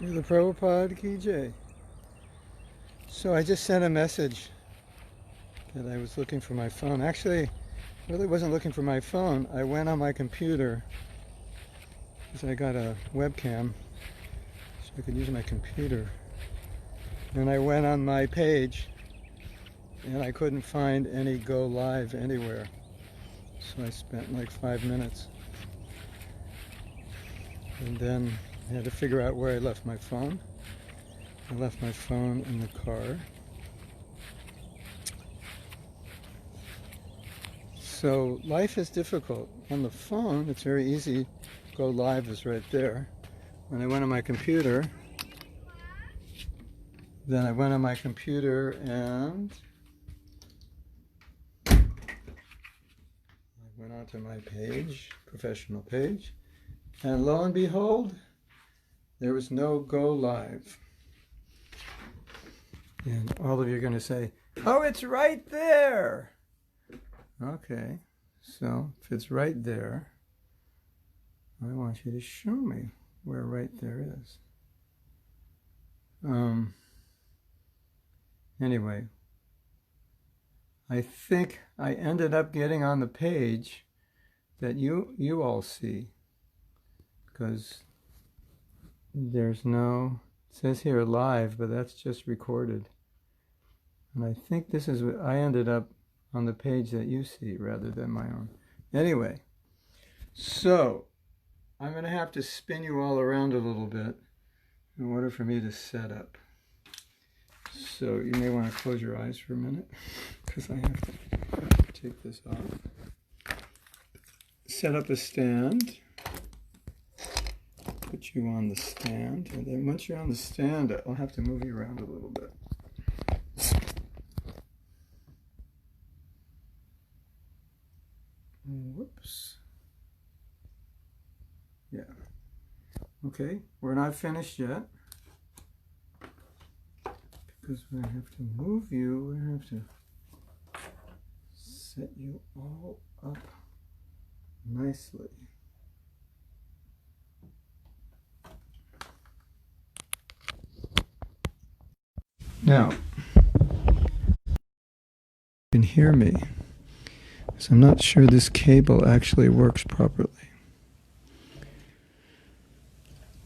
Srila Prabhupada Ki Jai. So I just sent a message that I was looking for my phone. Actually, I really wasn't looking for my phone. I went on my computer because I got a webcam so I could use my computer. And I went on my page and I couldn't find any Go Live anywhere. So I spent like 5 minutes. And then I had to figure out where I left my phone. I left my phone in the car. So life is difficult. On the phone, it's very easy. Go Live is right there. When I went on my computer, then I went on my computer and I went onto my page, professional page, and lo and behold, there was no Go Live. And all of you are going to say, oh, it's right there. Okay, so if it's right there, I want you to show me where right there is. Anyway, I think I ended up getting on the page that you all see, because there's no, it says here live, but that's just recorded. And I think this is what I ended up on the page that you see rather than my own. Anyway, so I'm going to have to spin you all around a little bit in order for me to set up. So you may want to close your eyes for a minute because I have to take this off. Set up a stand. Put you on the stand. And then once you're on the stand, I'll have to move you around a little bit. Whoops. Yeah. Okay, we're not finished yet. Because we have to move you, we have to set you all up nicely. Now, you can hear me. So I'm not sure this cable actually works properly.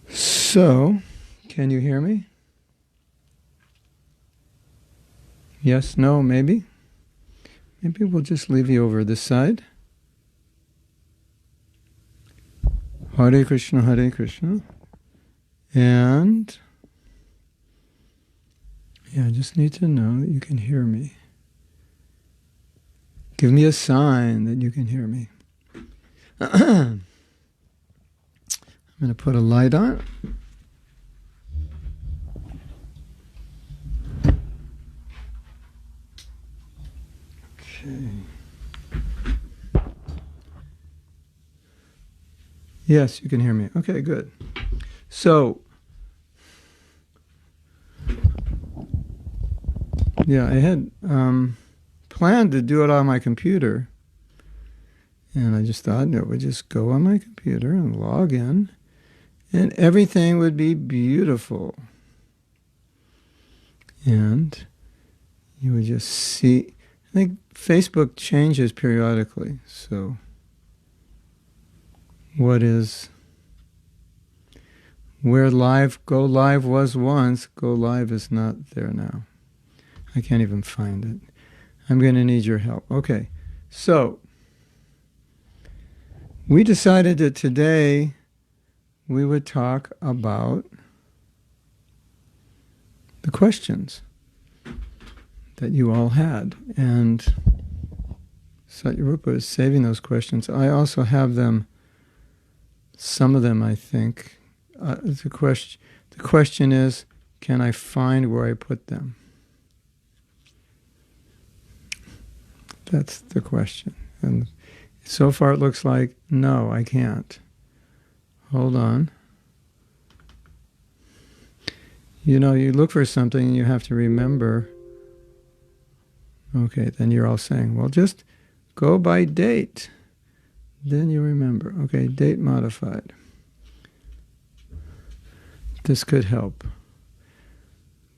So, can you hear me? Yes, no, maybe? Maybe we'll just leave you over this side. Hare Krishna, Hare Krishna. And yeah, I just need to know that you can hear me. Give me a sign that you can hear me. I'm going to put a light on. Okay. Yes, you can hear me. Okay, good. So, yeah, I had planned to do it on my computer, and I just thought it would just go on my computer and log in, and everything would be beautiful. And you would just see, I think Facebook changes periodically, so where Go Live was once, Go Live is not there now. I can't even find it. I'm going to need your help. Okay, so we decided that today we would talk about the questions that you all had. And Satyarupa is saving those questions. I also have them, some of them I think. The question is, can I find where I put them? That's the question. And so far it looks like, no, I can't. Hold on. You know, you look for something and you have to remember. Okay, then you're all saying, well, just go by date. Then you remember. Okay, date modified. this could help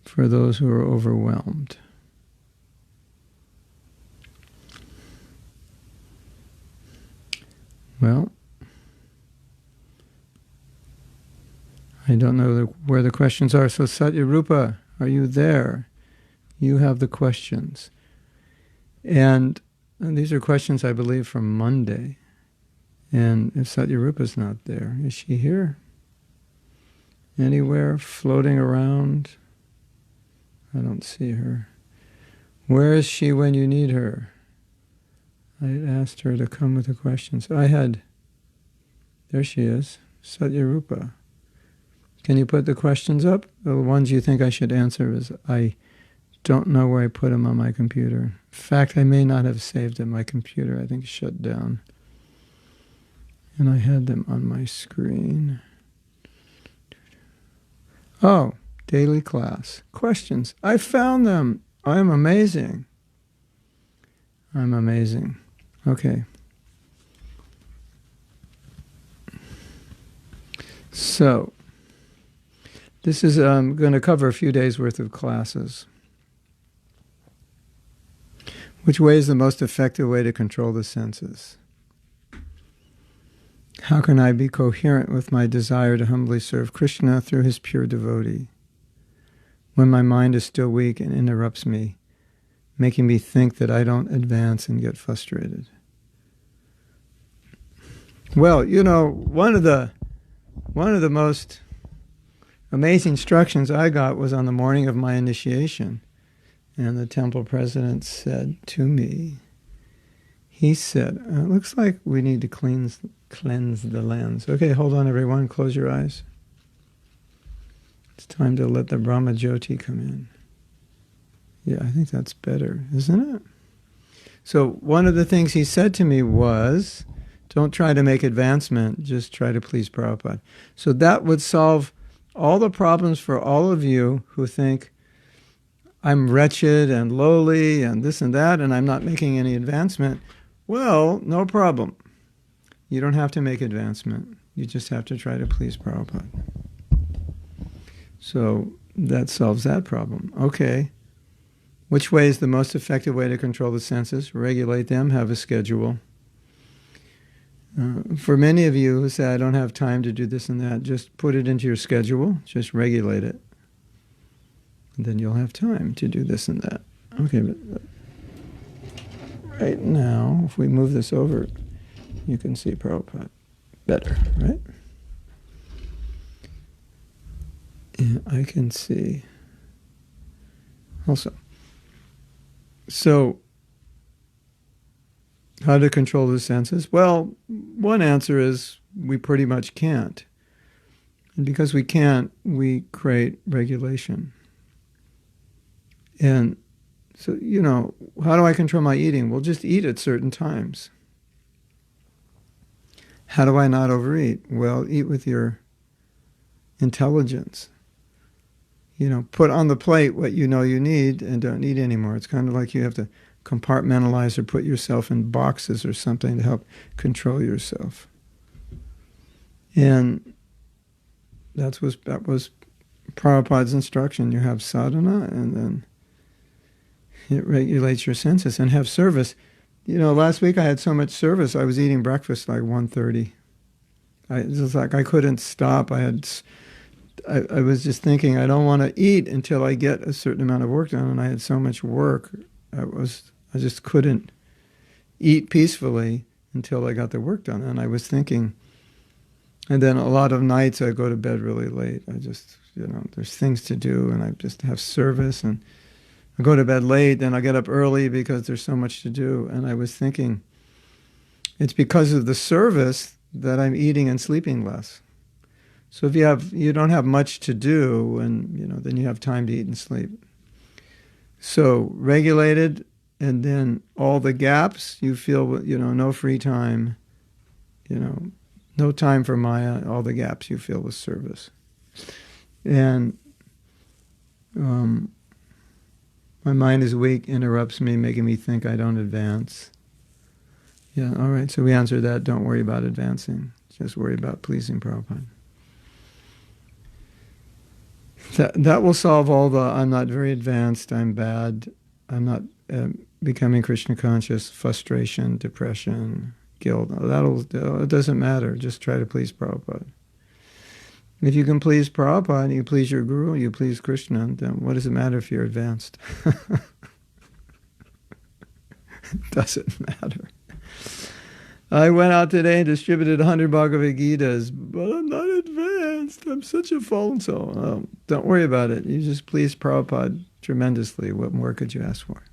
for those who are overwhelmed. Well, I don't know where the questions are. So Satyarupa, are you there? You have the questions. And these are questions, I believe, from Monday. And if Satyarupa's not there, is she here? Anywhere floating around? I don't see her. Where is she when you need her? I asked her to come with the questions. There she is, Satyarupa. Can you put the questions up? The ones you think I should answer is, I don't know where I put them on my computer. In fact, I may not have saved them. My computer, I think, shut down. And I had them on my screen. Oh, daily class. Questions. I found them. I'm amazing. I'm amazing. Okay. So, this is going to cover a few days' worth of classes. Which way is the most effective way to control the senses? How can I be coherent with my desire to humbly serve Krishna through his pure devotee, when my mind is still weak and interrupts me, making me think that I don't advance and get frustrated? Well, one of the most amazing instructions I got was on the morning of my initiation. And the temple president said to me, he said, it looks like we need to cleanse the lens. Okay, hold on everyone, close your eyes. It's time to let the Brahma Jyoti come in. Yeah, I think that's better, isn't it? So one of the things he said to me was, don't try to make advancement, just try to please Prabhupada. So that would solve all the problems for all of you who think, I'm wretched and lowly and this and that, and I'm not making any advancement. Well, no problem. You don't have to make advancement. You just have to try to please Prabhupada. So that solves that problem. Okay. Which way is the most effective way to control the senses? Regulate them, have a schedule. For many of you who say, I don't have time to do this and that, just put it into your schedule, just regulate it. And then you'll have time to do this and that. Okay, but right now, if we move this over, you can see Prabhupada better, right? Yeah, I can see also. So, how to control the senses? Well, one answer is we pretty much can't. And because we can't, we create regulation. And so, how do I control my eating? Well, just eat at certain times. How do I not overeat? Well, eat with your intelligence. Put on the plate what you know you need and don't eat anymore. It's kind of like you have to compartmentalize or put yourself in boxes or something to help control yourself. And that was Prabhupada's instruction. You have sadhana and then it regulates your senses, and have service. Last week I had so much service, I was eating breakfast like 1:30. It was like I couldn't stop. I was just thinking, I don't want to eat until I get a certain amount of work done, and I had so much work. I just couldn't eat peacefully until I got the work done. And I was thinking, and then a lot of nights I go to bed really late. I just, there's things to do, and I just have service, and I go to bed late, then I get up early because there's so much to do. And I was thinking, it's because of the service that I'm eating and sleeping less. So if you don't have much to do, and then you have time to eat and sleep. So regulated, and then all the gaps you feel, no free time, no time for Maya, all the gaps you feel with service. And my mind is weak, interrupts me, making me think I don't advance. Yeah, all right, so we answered that. Don't worry about advancing. Just worry about pleasing Prabhupada. That will solve all the I'm not very advanced, I'm bad, I'm not becoming Krishna conscious, frustration, depression, guilt. It doesn't matter. Just try to please Prabhupada. If you can please Prabhupada, you please your guru, you please Krishna, then what does it matter if you're advanced? It doesn't matter. I went out today and distributed 100 Bhagavad Gitas, but I'm not advanced. I'm such a fallen soul. Oh, don't worry about it. You just please Prabhupada tremendously. What more could you ask for?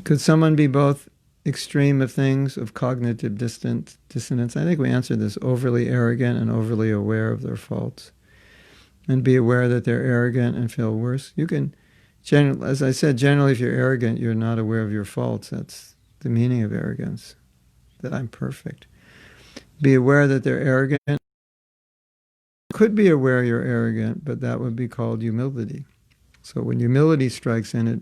Could someone be both extreme of things, of cognitive dissonance? I think we answered this: overly arrogant and overly aware of their faults. And be aware that they're arrogant and feel worse. You can, as I said, generally if you're arrogant, you're not aware of your faults. That's the meaning of arrogance, that I'm perfect. Be aware that they're arrogant. You could be aware you're arrogant, but that would be called humility. So when humility strikes in, it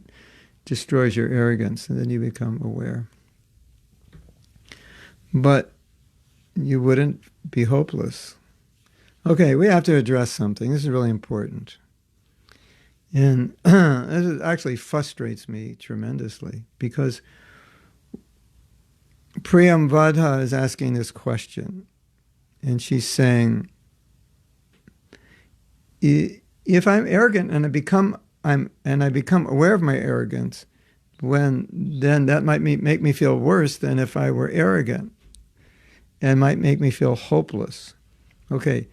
destroys your arrogance, and then you become aware. But you wouldn't be hopeless. Okay, we have to address something. This is really important. And this actually frustrates me tremendously, because Priyamvada is asking this question, and she's saying, if I'm arrogant and I become aware of my arrogance, then that might make me feel worse than if I were arrogant, and might make me feel hopeless. Okay,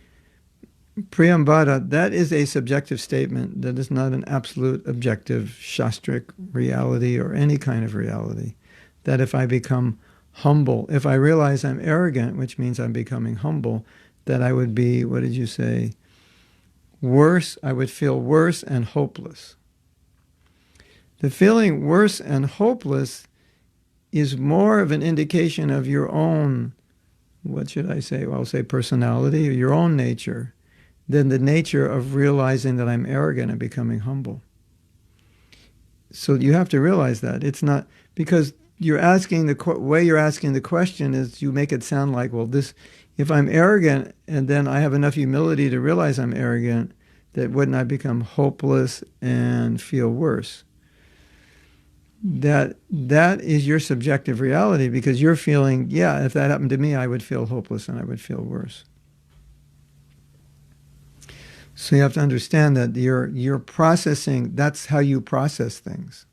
Priyamvada, that is a subjective statement. That is not an absolute objective shastric reality or any kind of reality. That if I become humble, if I realize I'm arrogant, which means I'm becoming humble, that I would be, what did you say, worse, I would feel worse and hopeless. The feeling worse and hopeless is more of an indication of your own, what should I say? Well, I'll say personality, or your own nature, than the nature of realizing that I'm arrogant and becoming humble. So you have to realize that. It's not, because you're asking the way you're asking the question is you make it sound like, well, if I'm arrogant and then I have enough humility to realize I'm arrogant, that wouldn't I become hopeless and feel worse? That is your subjective reality, because you're feeling, yeah, if that happened to me, I would feel hopeless and I would feel worse. So you have to understand that you're processing, that's how you process things.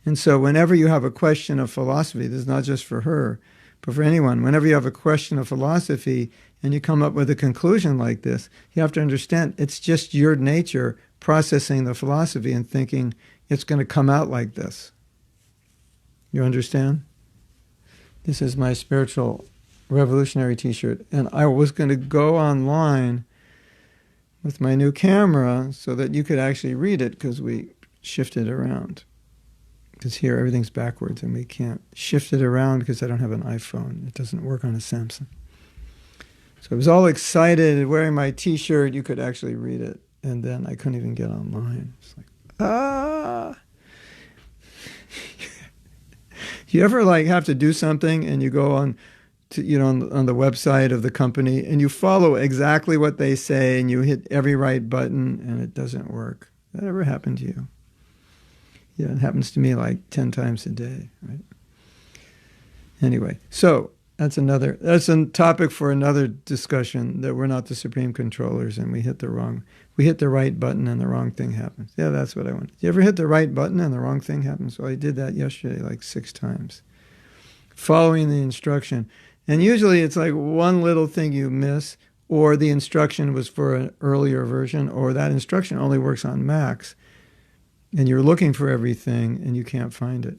And so whenever you have a question of philosophy, this is not just for her, but for anyone, whenever you have a question of philosophy and you come up with a conclusion like this, you have to understand it's just your nature processing the philosophy and thinking it's going to come out like this. You understand? This is my spiritual revolutionary t-shirt, and I was going to go online with my new camera so that you could actually read it, because we shifted around. Because here everything's backwards and we can't shift it around because I don't have an iPhone. It doesn't work on a Samsung. So I was all excited wearing my t-shirt. You could actually read it. And then I couldn't even get online. It's like, You ever have to do something and you go on to, on the website of the company and you follow exactly what they say and you hit every right button and it doesn't work? That ever happened to you? Yeah, it happens to me 10 times a day, right? Anyway, so that's a topic for another discussion, that we're not the supreme controllers and we hit the right button and the wrong thing happens. Yeah, that's what I want. You ever hit the right button and the wrong thing happens? Well, I did that yesterday 6 times, following the instruction. And usually it's one little thing you miss, or the instruction was for an earlier version, or that instruction only works on Macs. And you're looking for everything and you can't find it.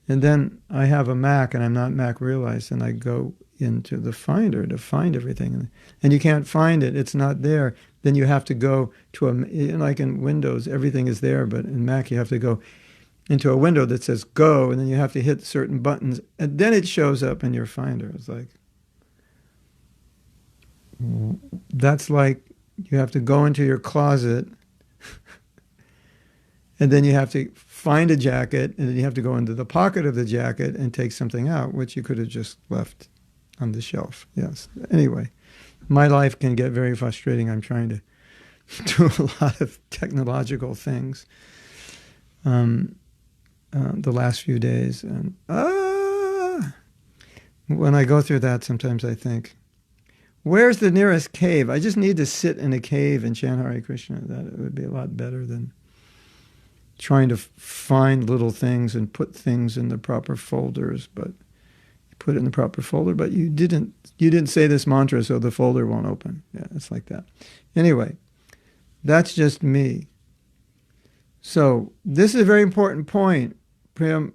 And then I have a Mac and I'm not Mac realized, and I go into the Finder to find everything. And you can't find it. It's not there. Then you have to go to in Windows, everything is there, but in Mac you have to go into a window that says go, and then you have to hit certain buttons, and then it shows up in your Finder. It's that's you have to go into your closet and then you have to find a jacket, and then you have to go into the pocket of the jacket and take something out, which you could have just left on the shelf. Yes. Anyway, my life can get very frustrating. I'm trying to do a lot of technological things the last few days. And when I go through that, sometimes I think, where's the nearest cave? I just need to sit in a cave and chant Hare Krishna. That it would be a lot better than trying to find little things and put things in the proper folders. But you put it in the proper folder, but you didn't say this mantra, so the folder won't open. Yeah, it's like that. Anyway, that's just me. So this is a very important point. Priyam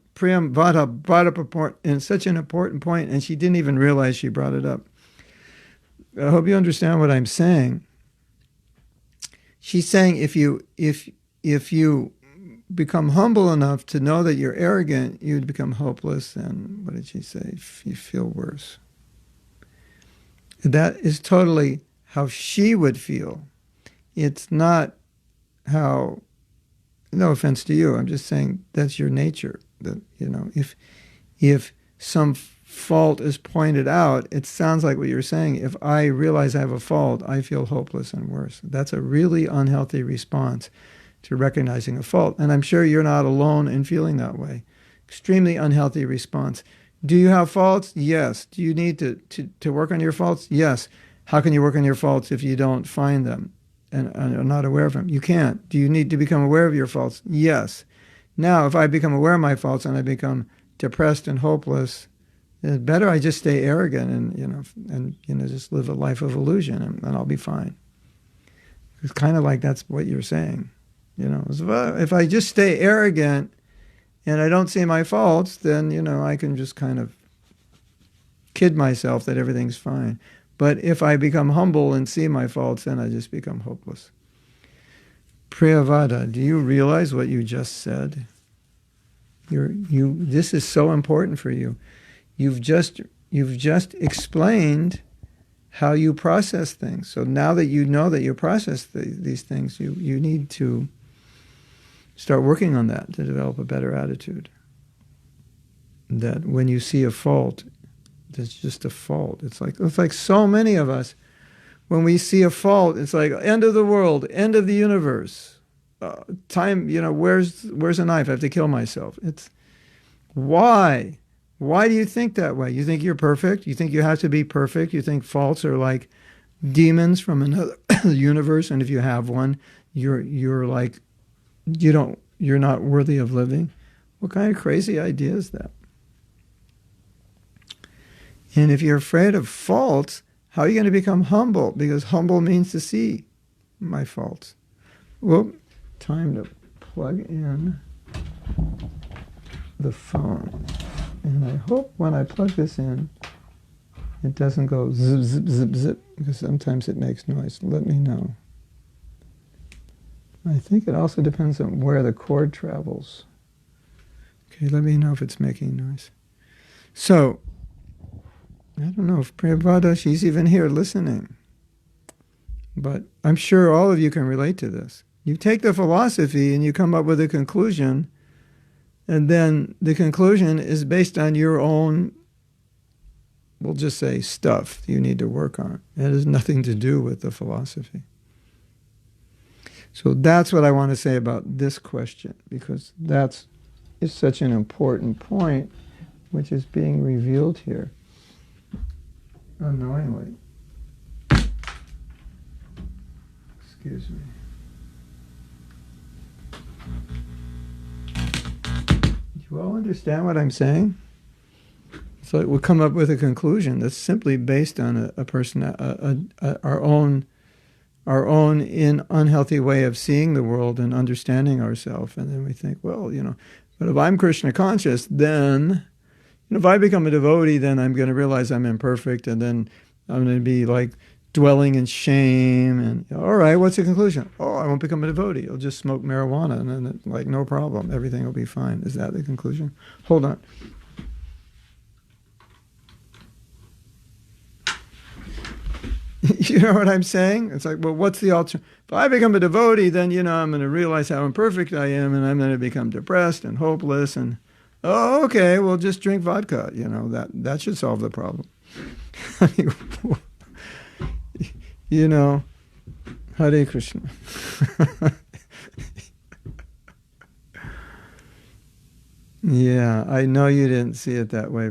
Vada brought up a point, and such an important point, and she didn't even realize she brought it up. I hope you understand what I'm saying. She's saying if you become humble enough to know that you're arrogant, you'd become hopeless, and what did she say? You feel worse. That is totally how she would feel. It's not how, no offense to you, I'm just saying that's your nature. That, if some fault is pointed out, it sounds like what you're saying. If I realize I have a fault, I feel hopeless and worse. That's a really unhealthy response to recognizing a fault. And I'm sure you're not alone in feeling that way. Extremely unhealthy response. Do you have faults? Yes. Do you need to work on your faults? Yes. How can you work on your faults if you don't find them and are not aware of them? You can't. Do you need to become aware of your faults? Yes. Now, if I become aware of my faults and I become depressed and hopeless, it's better I just stay arrogant and just live a life of illusion, and I'll be fine. It's kind of like that's what you're saying. If I just stay arrogant and I don't see my faults, then, I can just kind of kid myself that everything's fine. But if I become humble and see my faults, then I just become hopeless. Priyavada, do you realize what you just said? This is so important for you. You've just explained how you process things. So now that you know that you process these things, you need to start working on that to develop a better attitude. That when you see a fault, it's just a fault. It's like so many of us, when we see a fault, it's like end of the world, end of the universe. Time, where's a knife? I have to kill myself. It's why? Why do you think that way? You think you're perfect? You think you have to be perfect? You think faults are like demons from another universe, and if you have one, you're like you're not worthy of living? What kind of crazy idea is that? And if you're afraid of faults, how are you going to become humble? Because humble means to see my faults. Well, time to plug in the phone. And I hope when I plug this in, it doesn't go zip, zip, zip, zip, because sometimes it makes noise. Let me know. I think it also depends on where the cord travels. Okay, let me know if it's making noise. So, I don't know if Priyavada, she's even here listening. But I'm sure all of you can relate to this. You take the philosophy and you come up with a conclusion, and then the conclusion is based on your own, we'll just say, stuff you need to work on. It has nothing to do with the philosophy. So that's what I want to say about this question, because it's such an important point which is being revealed here unknowingly. Excuse me. Do you all understand what I'm saying? So we'll come up with a conclusion that's simply based on a person, our own unhealthy way of seeing the world and understanding ourselves. And then we think, well, but if I'm Krishna conscious, then, if I become a devotee, then I'm going to realize I'm imperfect, and then I'm going to be like dwelling in shame. And all right, what's the conclusion? Oh, I won't become a devotee. I'll just smoke marijuana, and then like no problem, everything will be fine. Is that the conclusion? Hold on. You know what I'm saying? It's like, well, what's the alternative? If I become a devotee, then, I'm going to realize how imperfect I am, and I'm going to become depressed and hopeless. And, oh, okay, well, just drink vodka. That should solve the problem. I mean, Hare Krishna. Yeah, I know you didn't see it that way,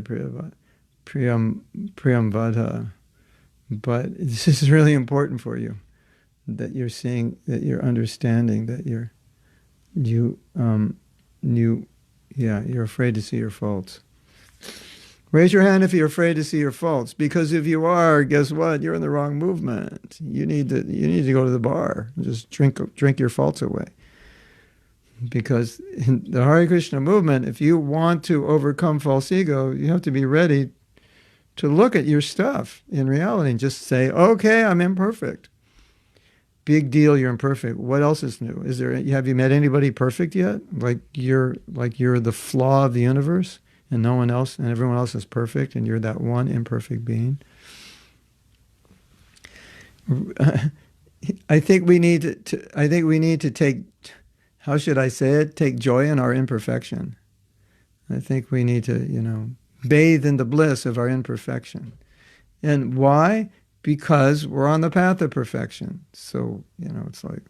Priyambada, but this is really important for you, that you're seeing, that you're understanding, that you're afraid to see your faults. Raise your hand if you're afraid to see your faults, because if you are, guess what? You're in the wrong movement. You need to go to the bar and just drink your faults away. Because in the Hare Krishna movement, if you want to overcome false ego, you have to be ready to look at your stuff in reality and just say, okay, I'm imperfect. Big deal, you're imperfect. What else is new? Have you met anybody perfect yet? Like you're the flaw of the universe and no one else, and everyone else is perfect and you're that one imperfect being? I think we need to take, how should I say it? Take joy in our imperfection. I think we need to, bathe in the bliss of our imperfection. And why? Because we're on the path of perfection. So, it's like,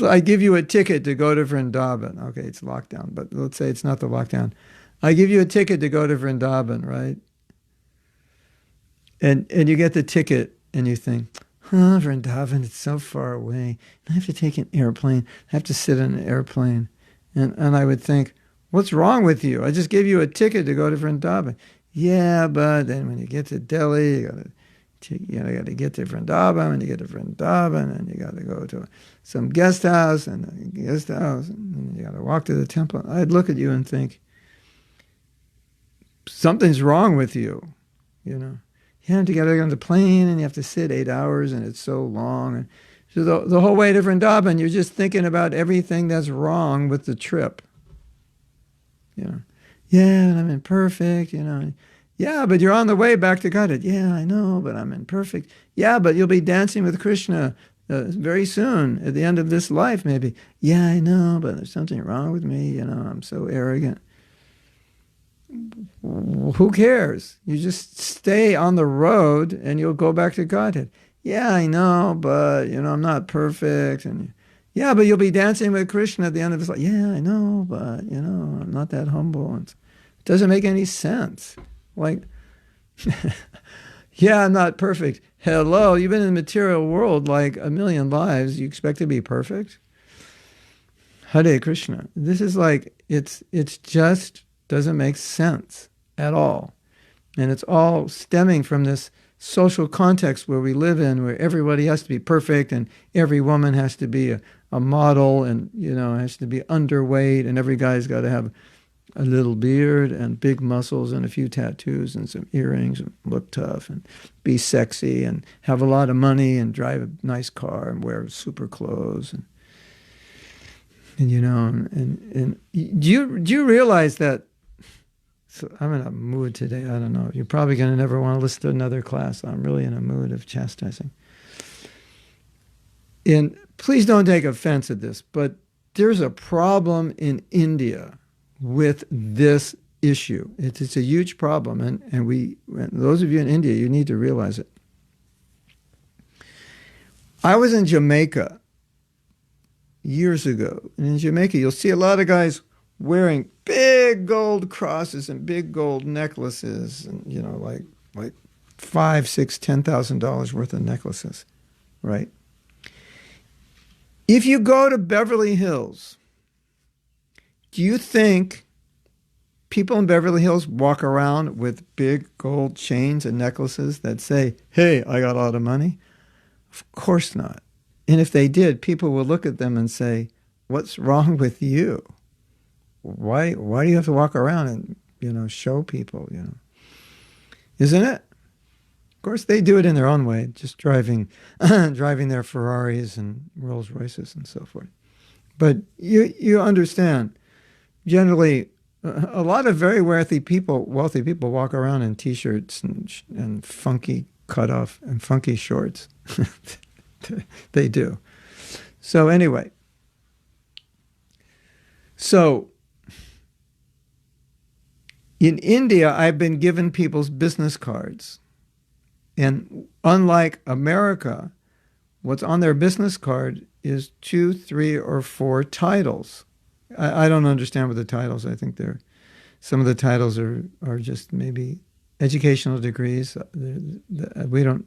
I give you a ticket to go to Vrindavan. Okay, it's lockdown, but let's say it's not the lockdown. I give you a ticket to go to Vrindavan, right? And you get the ticket and you think, Vrindavan, it's so far away. I have to take an airplane. I have to sit in an airplane. And I would think, what's wrong with you? I just gave you a ticket to go to Vrindavan. Yeah, but then when you get to Delhi, you got to get to Vrindavan, and you get to Vrindavan, and you got to go to some guest house, and you got to walk to the temple. I'd look at you and think, something's wrong with you, You have to get on the plane, and you have to sit 8 hours, and it's so long. And so the whole way to Vrindavan, you're just thinking about everything that's wrong with the trip. Yeah, and I'm imperfect, Yeah, but you're on the way back to Godhead. Yeah, I know, but I'm imperfect. Yeah, but you'll be dancing with Krishna very soon, at the end of this life, maybe. Yeah, I know, but there's something wrong with me. I'm so arrogant. Who cares? You just stay on the road and you'll go back to Godhead. Yeah, I know, but, I'm not perfect. And yeah, but you'll be dancing with Krishna at the end of his life. Yeah, I know, but, I'm not that humble. It doesn't make any sense. Like, yeah, I'm not perfect. Hello, you've been in the material world like a million lives. You expect to be perfect? Hare Krishna. This is like, it's just doesn't make sense at all. And it's all stemming from this social context where we live in, where everybody has to be perfect and every woman has to be a model and, has to be underweight, and every guy's got to have a little beard and big muscles and a few tattoos and some earrings and look tough and be sexy and have a lot of money and drive a nice car and wear super clothes. And do you realize that? So I'm in a mood today. I don't know. You're probably going to never want to listen to another class. I'm really in a mood of chastising. And please don't take offense at this, but there's a problem in India with this issue. It's a huge problem, and those of you in India, you need to realize it. I was in Jamaica years ago, and in Jamaica, you'll see a lot of guys wearing big gold crosses and big gold necklaces, and like $5,000, $6,000, $10,000 worth of necklaces, right? If you go to Beverly Hills, do you think people in Beverly Hills walk around with big gold chains and necklaces that say, "Hey, I got a lot of money"? Of course not. And if they did, people would look at them and say, "What's wrong with you? Why do you have to walk around and, show people, Isn't it? Of course, they do it in their own way, just driving their Ferraris and Rolls Royces and so forth. But you understand, generally, a lot of very wealthy people walk around in T-shirts and funky cutoff and funky shorts. They do. So anyway, In India, I've been given people's business cards. And unlike America, what's on their business card is 2, 3, or 4 titles. I don't understand what the titles. I think some of the titles are just maybe educational degrees. We don't.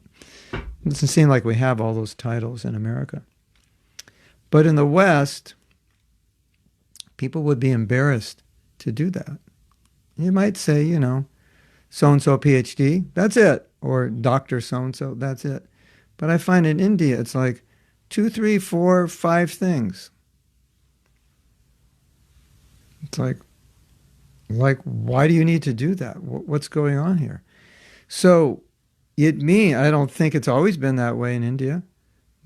It doesn't seem like we have all those titles in America. But in the West, people would be embarrassed to do that. You might say, you know, so-and-so PhD, that's it. Or Dr. So-and-so, that's it. But I find in India, it's like 2, 3, 4, 5 things. It's like, why do you need to do that? What's going on here? So I don't think it's always been that way in India,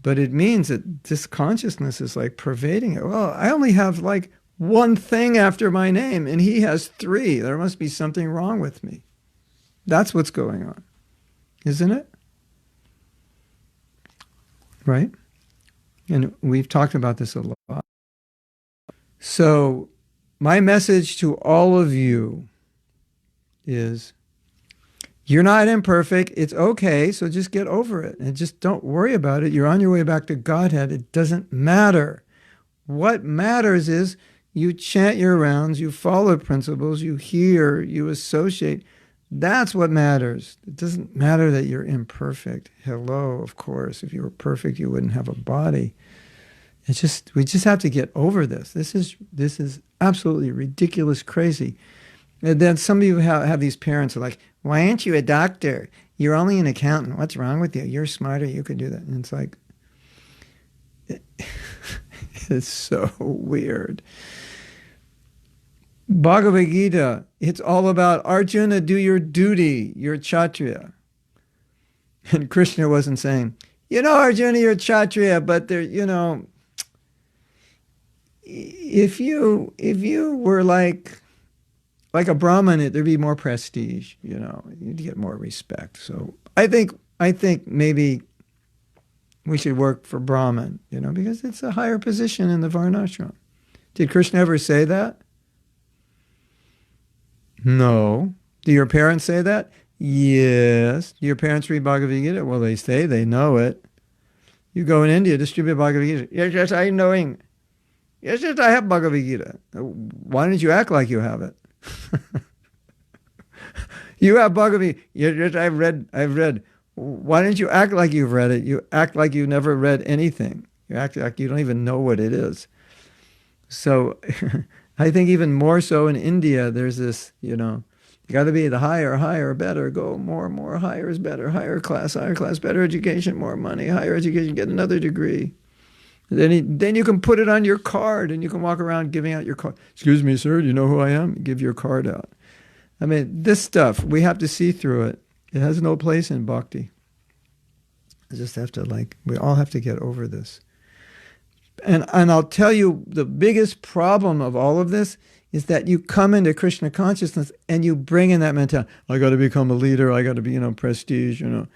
but it means that this consciousness is like pervading it. Well, I only have like 1 thing after my name, and he has 3. There must be something wrong with me. That's what's going on, isn't it? Right? And we've talked about this a lot. So my message to all of you is, you're not imperfect. It's okay. So just get over it and just don't worry about it. You're on your way back to Godhead. It doesn't matter. What matters is you chant your rounds, you follow principles, you hear, you associate. That's what matters. It doesn't matter that you're imperfect. Hello, of course. If you were perfect, you wouldn't have a body. We just have to get over this. This is absolutely ridiculous, crazy. And then some of you have these parents who are like, why aren't you a doctor? You're only an accountant. What's wrong with you? You're smarter. You could do that. And it's like, it's so weird. Bhagavad Gita, it's all about Arjuna, do your duty, you're Kshatriya. And Krishna wasn't saying, you know, Arjuna, you're Kshatriya, but there, you know, if you were like a Brahmin, there'd be more prestige, you know, you'd get more respect. So I think maybe we should work for Brahmin, you know, because it's a higher position in the Varnashram. Did Krishna ever say that? No. Do your parents say that? Yes. Do your parents read Bhagavad Gita? Well, they say they know it. You go in India, distribute Bhagavad Gita. Yes, I'm knowing. Yes, I have Bhagavad Gita. Why don't you act like you have it? You have Bhagavad Gita. Yes, I've read. Why don't you act like you've read it? You act like you've never read anything. You act like you don't even know what it is. So I think even more so in India, there's this, you know, you got to be the higher, better, go more, higher is better, higher class, better education, more money, higher education, get another degree. Then you can put it on your card and you can walk around giving out your card. Excuse me, sir, do you know who I am? Give your card out. I mean, this stuff, we have to see through it. It has no place in bhakti. I just have to we all have to get over this. And I'll tell you, the biggest problem of all of this is that you come into Krishna consciousness and you bring in that mentality. I got to become a leader. I got to be, you know, prestige. You know,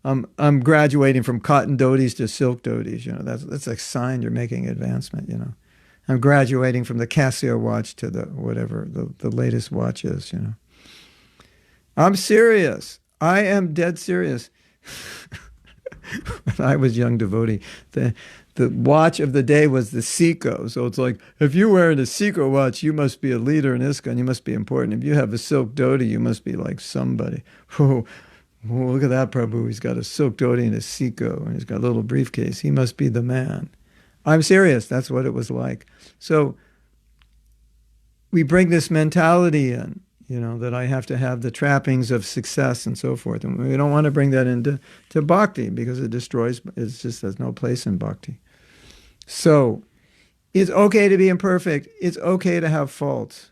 I'm graduating from cotton dhotis to silk dhotis. You know, that's a sign you're making advancement. You know, I'm graduating from the Casio watch to the whatever the latest watch is. You know, I'm serious. I am dead serious. When I was a young devotee, the watch of the day was the Seiko. So it's like, if you're wearing a Seiko watch, you must be a leader in ISKCON. You must be important. If you have a silk dhoti, you must be like somebody. Oh, look at that Prabhu. He's got a silk dhoti and a Seiko, and he's got a little briefcase. He must be the man. I'm serious. That's what it was like. So we bring this mentality in, you know, that I have to have the trappings of success and so forth. And we don't want to bring that into bhakti because it destroys, there's no place in bhakti. So it's okay to be imperfect. It's okay to have faults.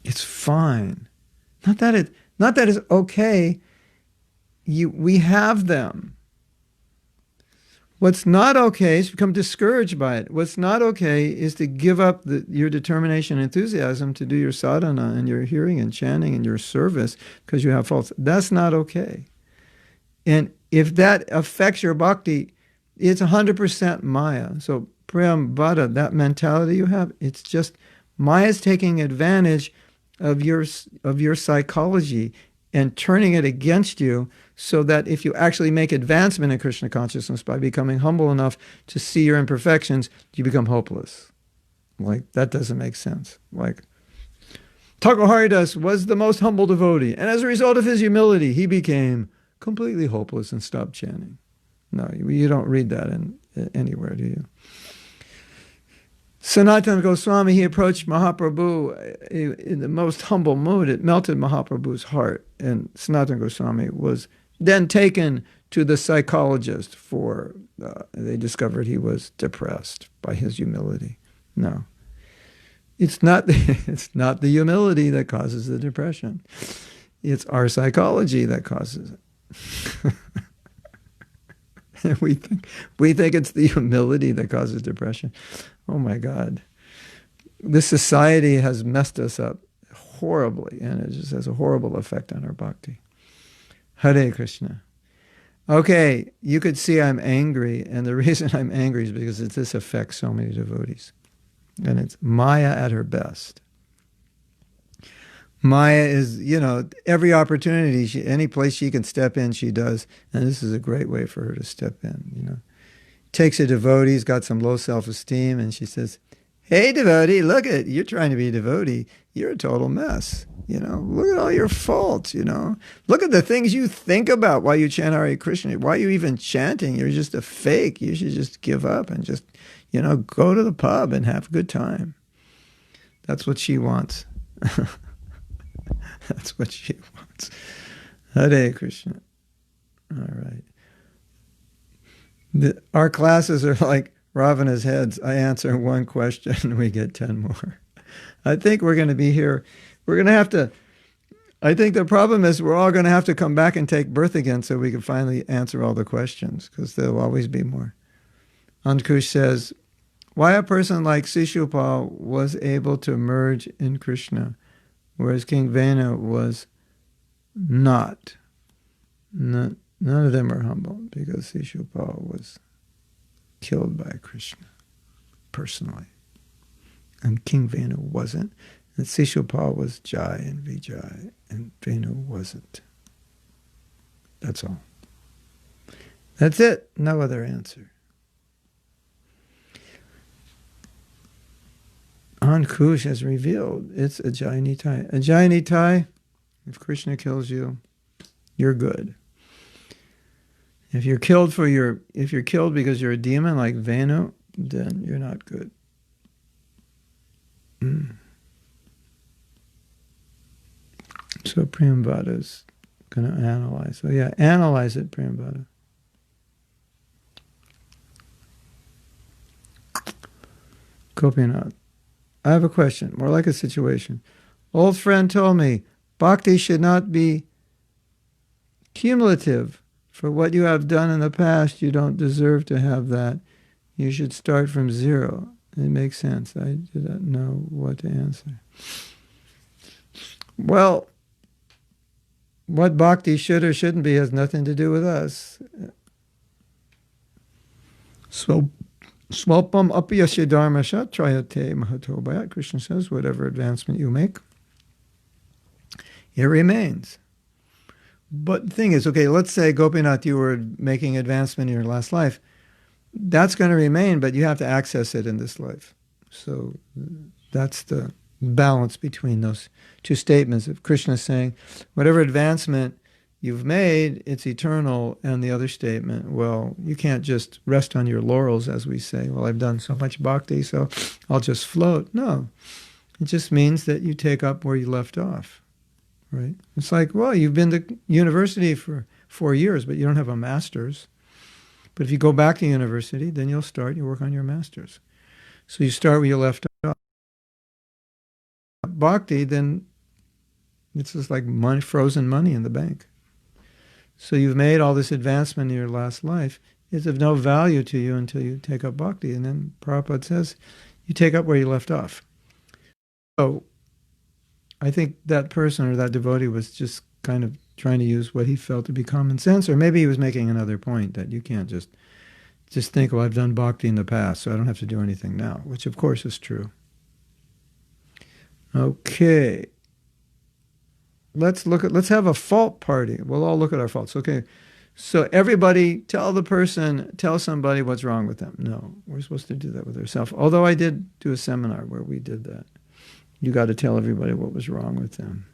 It's fine. Not that it's okay. We have them. What's not okay is to become discouraged by it. What's not okay is to give up your determination and enthusiasm to do your sadhana and your hearing and chanting and your service because you have faults. That's not okay. And if that affects your bhakti, It's 100% Maya. So Priyambhada, that mentality you have, it's just Maya's taking advantage of your psychology and turning it against you, so that if you actually make advancement in Krishna consciousness by becoming humble enough to see your imperfections, you become hopeless. Like, that doesn't make sense. Like, Thakur Haridas was the most humble devotee, and as a result of his humility, he became completely hopeless and stopped chanting. No, you don't read that anywhere, do you? Sanatana Goswami, he approached Mahaprabhu in the most humble mood. It melted Mahaprabhu's heart. And Sanatana Goswami was then taken to the psychologist they discovered he was depressed by his humility. No. It's not the humility that causes the depression. It's our psychology that causes it. we think it's the humility that causes depression. Oh my God. This society has messed us up horribly, and it just has a horrible effect on our bhakti. Hare Krishna. Okay, you could see I'm angry, and the reason I'm angry is because this affects so many devotees. And it's Maya at her best. Maya is, every opportunity, any place she can step in, she does. And this is a great way for her to step in, Takes a devotee, he's got some low self-esteem, and she says, hey, devotee, look you're trying to be a devotee. You're a total mess. Look at all your faults, Look at the things you think about while you chant Hare Krishna. Why are you even chanting? You're just a fake. You should just give up and just, go to the pub and have a good time. That's what she wants. That's what she wants. Hare Krishna. All right. Our classes are like Ravana's heads. I answer one question and we get 10 more. I think we're going to be here. We're going to have to, I think the problem is we're all going to have to come back and take birth again so we can finally answer all the questions, because there'll always be more. Ankush says, why a person like Shishupal was able to merge in Krishna, whereas King Venu was not. None of them are humble, because Shishupal was killed by Krishna personally. And King Venu wasn't. And Shishupal was Jai and Vijay, and Venu wasn't. That's all. That's it. No other answer. Ankush has revealed it's Ajay Nitai. Ajay Nitai, if Krishna kills you, you're good. If you're killed because you're a demon like Venu, then you're not good. So Priyambhada is going to analyze. So yeah, analyze it, Priyambhada. Gopinath. I have a question, more like a situation. Old friend told me, bhakti should not be cumulative. For what you have done in the past, you don't deserve to have that. You should start from zero. It makes sense. I do not know what to answer. Well, what bhakti should or shouldn't be has nothing to do with us. So, swalpam apiyasya dharmasya trayate mahato bhayat. Krishna says, whatever advancement you make, it remains. But the thing is, okay, let's say, Gopinath, you were making advancement in your last life. That's going to remain, but you have to access it in this life. So that's the balance between those two statements of Krishna saying, whatever advancement you've made, it's eternal, and the other statement, well, you can't just rest on your laurels, as we say, well, I've done so much bhakti, so I'll just float. No, it just means that you take up where you left off. Right? It's like, well, you've been to university for 4 years, but you don't have a master's. But if you go back to university, then you work on your master's. So you start where you left off. Bhakti, then it's just like money, frozen money in the bank. So you've made all this advancement in your last life. It's of no value to you until you take up bhakti. And then Prabhupada says, you take up where you left off. So I think that person or that devotee was just kind of trying to use what he felt to be common sense, or maybe he was making another point that you can't just just think, well, I've done bhakti in the past, so I don't have to do anything now, which of course is true. Okay. Let's have a fault party. We'll all look at our faults. Okay. So everybody tell somebody what's wrong with them. No, we're supposed to do that with ourselves. Although I did do a seminar where we did that. You got to tell everybody what was wrong with them.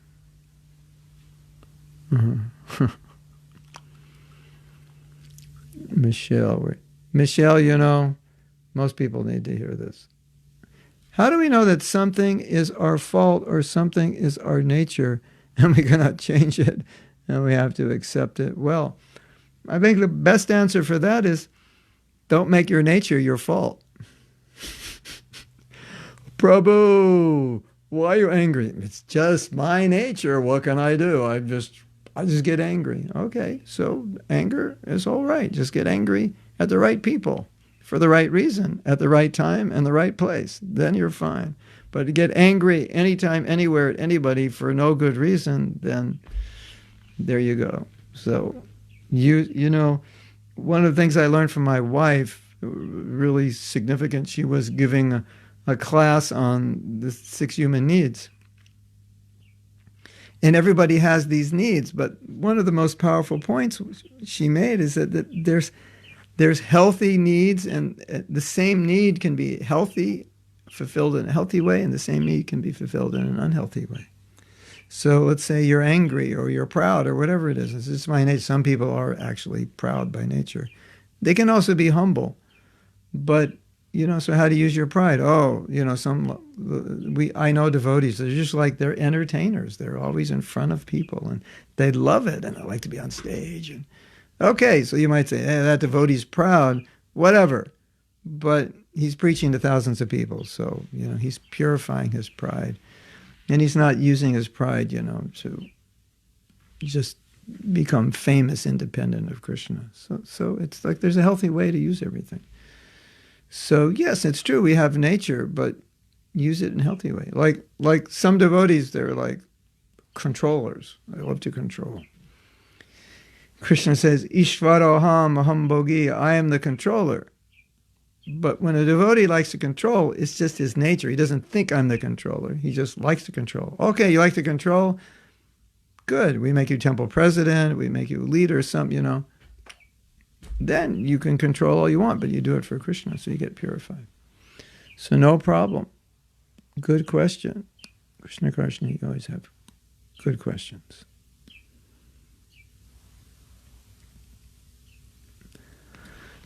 Michelle, most people need to hear this. How do we know that something is our fault or something is our nature and we cannot change it and we have to accept it? Well, I think the best answer for that is don't make your nature your fault. Prabhu, why are you angry? It's just my nature. What can I do? I just get angry. Okay, so anger is all right. Just get angry at the right people for the right reason, at the right time and the right place. Then you're fine. But to get angry anytime, anywhere, at anybody for no good reason, then there you go. So one of the things I learned from my wife, really significant, she was giving a class on the 6 human needs. And everybody has these needs, but one of the most powerful points she made is that there's healthy needs, and the same need can be fulfilled in a healthy way, and the same need can be fulfilled in an unhealthy way. So let's say you're angry or you're proud or whatever it is. It's just my nature. Some people are actually proud by nature. They can also be humble. But, so how to use your pride? I know devotees, they're just like, they're entertainers. They're always in front of people and they love it and they like to be on stage. And okay, so you might say, hey, that devotee's proud, whatever. But he's preaching to thousands of people. So, he's purifying his pride. And he's not using his pride, to just become famous independent of Krishna. So it's like there's a healthy way to use everything. So yes, it's true, we have nature, but use it in a healthy way. Like some devotees, they're like controllers. They love to control. Krishna says, Ishvaroham aham bhogi, I am the controller. But when a devotee likes to control, it's just his nature. He doesn't think I'm the controller. He just likes to control. Okay, you like to control? Good. We make you temple president. We make you leader, Then you can control all you want, but you do it for Krishna, so you get purified. So no problem. Good question. Krishna, you always have good questions.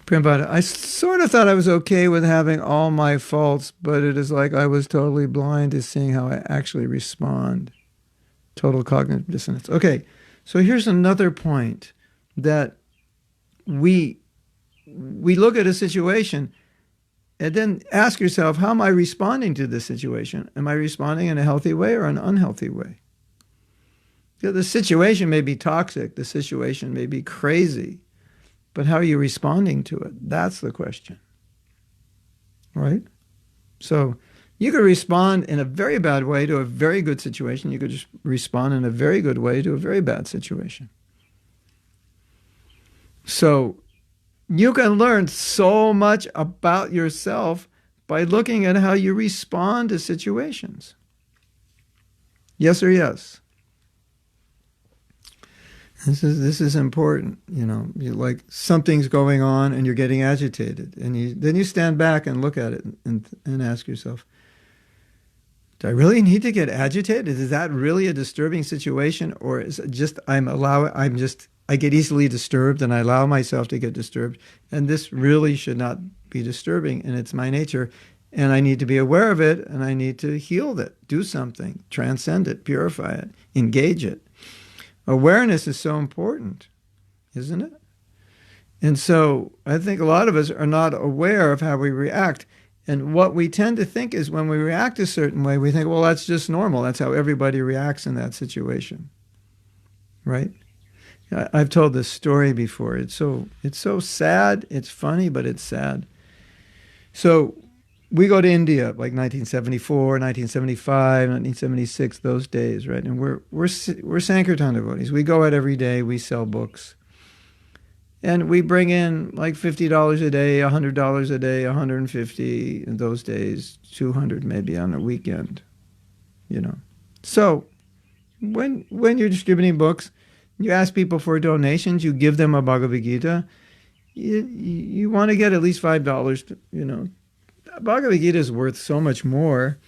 Prabhupada, I sort of thought I was okay with having all my faults, but it is like I was totally blind to seeing how I actually respond. Total cognitive dissonance. Okay, so here's another point, that we look at a situation and then ask yourself, how am I responding to this situation? Am I responding in a healthy way or an unhealthy way? The situation may be toxic, the situation may be crazy, but how are you responding to it? That's the question, right? So you could respond in a very bad way to a very good situation. You could just respond in a very good way to a very bad situation. So you can learn so much about yourself by looking at how you respond to situations. Yes or yes? This is important, you like something's going on and you're getting agitated, and then you stand back and look at it and ask yourself, do I really need to get agitated? Is that really a disturbing situation, or is it just I get easily disturbed and I allow myself to get disturbed, and this really should not be disturbing, and it's my nature, and I need to be aware of it, and I need to heal it, do something, transcend it, purify it, engage it. Awareness is so important, isn't it? And so I think a lot of us are not aware of how we react. And what we tend to think is when we react a certain way, we think, well, that's just normal. That's how everybody reacts in that situation, right? I've told this story before. It's so sad. It's funny, but it's sad. So we go to India, like 1974, 1975, 1976, those days, right? And we're Sankirtan devotees. We go out every day. We sell books. And we bring in like $50 a day, $100 a day, $150 in those days, $200 maybe on a weekend, you know. So when you're distributing books, you ask people for donations, you give them a Bhagavad Gita, you want to get at least $5, you know. Bhagavad Gita is worth so much more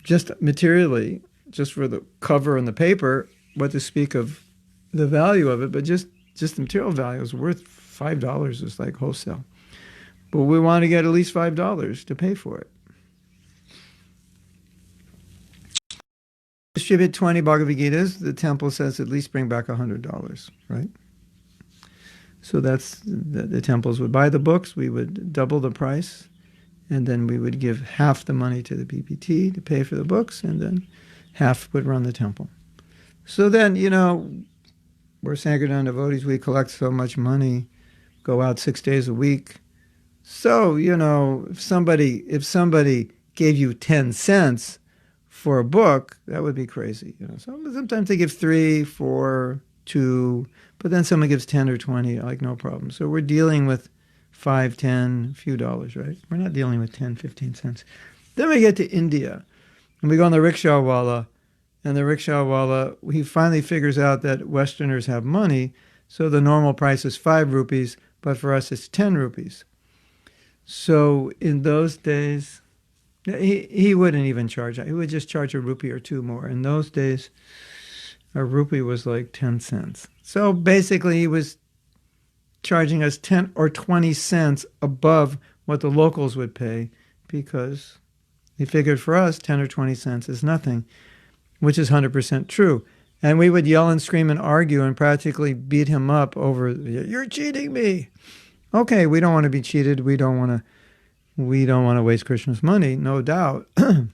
just materially, just for the cover and the paper, what to speak of the value of it, but just the material value is worth $5 is like wholesale. But we want to get at least $5 to pay for it. Distribute 20 Bhagavad Gitas, the temple says at least bring back $100, right? So that's the temples would buy the books, we would double the price, and then we would give half the money to the PPT to pay for the books, and then half would run the temple. So then, you know, we're Sankirtan devotees, we collect so much money, go out 6 days a week. So, you know, if somebody gave you 10 cents for a book, that would be crazy. You know, sometimes they give 3, 4, 2, but then someone gives 10 or 20, like no problem. So we're dealing with 5, 10, a few dollars, right? We're not dealing with 10, 15 cents. Then we get to India, and we go on the rickshaw wala, and the rickshaw wala, he finally figures out that Westerners have money, so the normal price is 5 rupees, but for us it's 10 rupees. So in those days, he wouldn't even charge that. He would just charge a rupee or 2 more. In those days, a rupee was like 10 cents. So basically he was charging us 10 or 20 cents above what the locals would pay, because he figured for us 10 or 20 cents is nothing, which is 100% true. And we would yell and scream and argue and practically beat him up over, you're cheating me. Okay, we don't want to be cheated. We don't want to waste Krishna's money, no doubt. And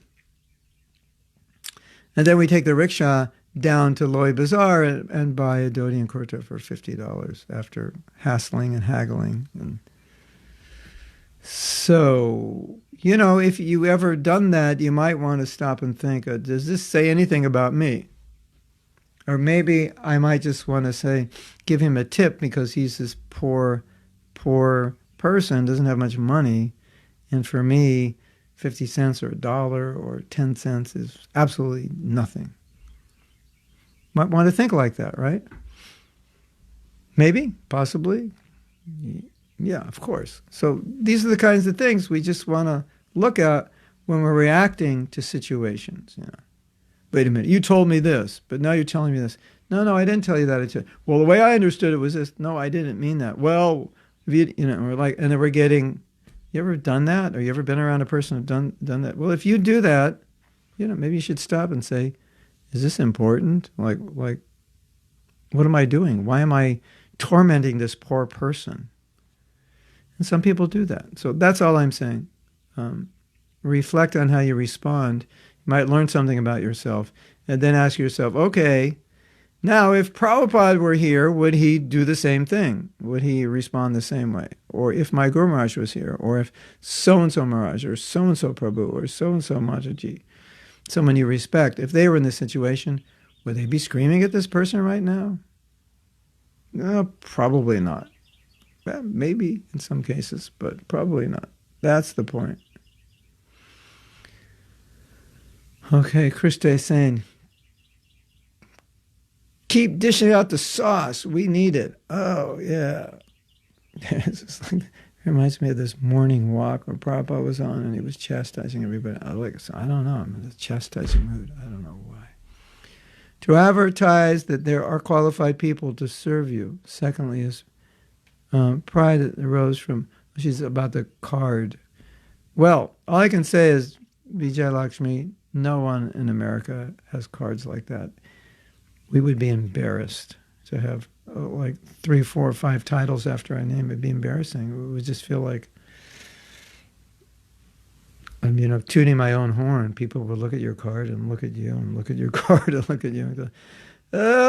then we take the rickshaw down to Loy Bazaar and buy a dhoti and kurta for $50 after hassling and haggling. And so, you know, if you ever done that, you might want to stop and think, does this say anything about me? Or maybe I might just want to say, give him a tip because he's this poor person, doesn't have much money. And for me, 50 cents or $1 or 10 cents is absolutely nothing. Might want to think like that, right? Maybe, possibly. Yeah, of course. So these are the kinds of things we just want to look at when we're reacting to situations. You know, wait a minute, you told me this, but now you're telling me this. No, I didn't tell you that. Well, the way I understood it was this. No, I didn't mean that. Well, you know, we're like, and then we're getting. You ever done that? Or you ever been around a person who's done that? Well, if you do that, you know, maybe you should stop and say, is this important? Like, what am I doing? Why am I tormenting this poor person? And some people do that. So that's all I'm saying. Reflect on how you respond. You might learn something about yourself. And then ask yourself, okay, now if Prabhupada were here, would he do the same thing? Would he respond the same way? Or if my Guru Maharaj was here, or if so-and-so Maharaj, or so-and-so Prabhu, or so-and-so Mataji, someone you respect, if they were in this situation, would they be screaming at this person right now? No, probably not. Well, maybe in some cases, but probably not. That's the point. Okay, Krishna is saying, keep dishing out the sauce. We need it. Oh, yeah. It's like, it reminds me of this morning walk where Prabhupada was on and he was chastising everybody. I don't know. I'm in a chastising mood. I don't know why. To advertise that there are qualified people to serve you. Secondly is pride that arose from, she's about the card. Well, all I can say is, Vijay Lakshmi, no one in America has cards like that. We would be embarrassed to have like 3, 4, 5 titles after our name. It'd be embarrassing. We would just feel like I'm, you know, tooting my own horn. People would look at your card and look at you and look at your card and look at you and go,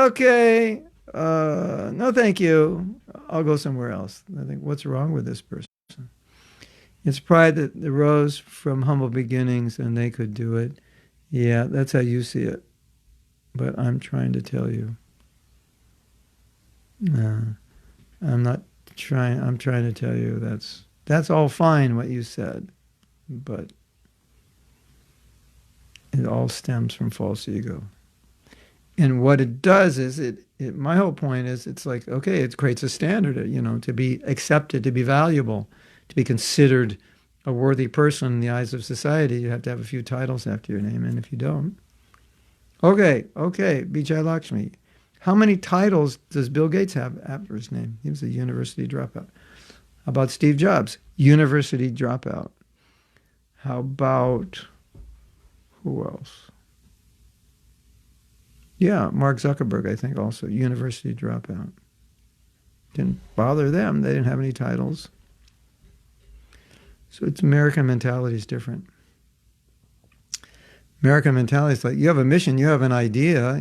okay, no thank you. I'll go somewhere else. I think, what's wrong with this person? It's pride that arose from humble beginnings and they could do it. Yeah, that's how you see it. But I'm trying to tell you, I'm trying to tell you that's all fine what you said, but it all stems from false ego. And what it does is my whole point is it's like, okay, it creates a standard, to be accepted, to be valuable, to be considered a worthy person in the eyes of society. You have to have a few titles after your name, and if you don't. Okay, Vijay Lakshmi. How many titles does Bill Gates have after his name? He was a university dropout. How about Steve Jobs? University dropout. How about, who else? Yeah, Mark Zuckerberg, I think also, university dropout. Didn't bother them. They didn't have any titles. So it's American mentality is different. American mentality is like, you have a mission, you have an idea,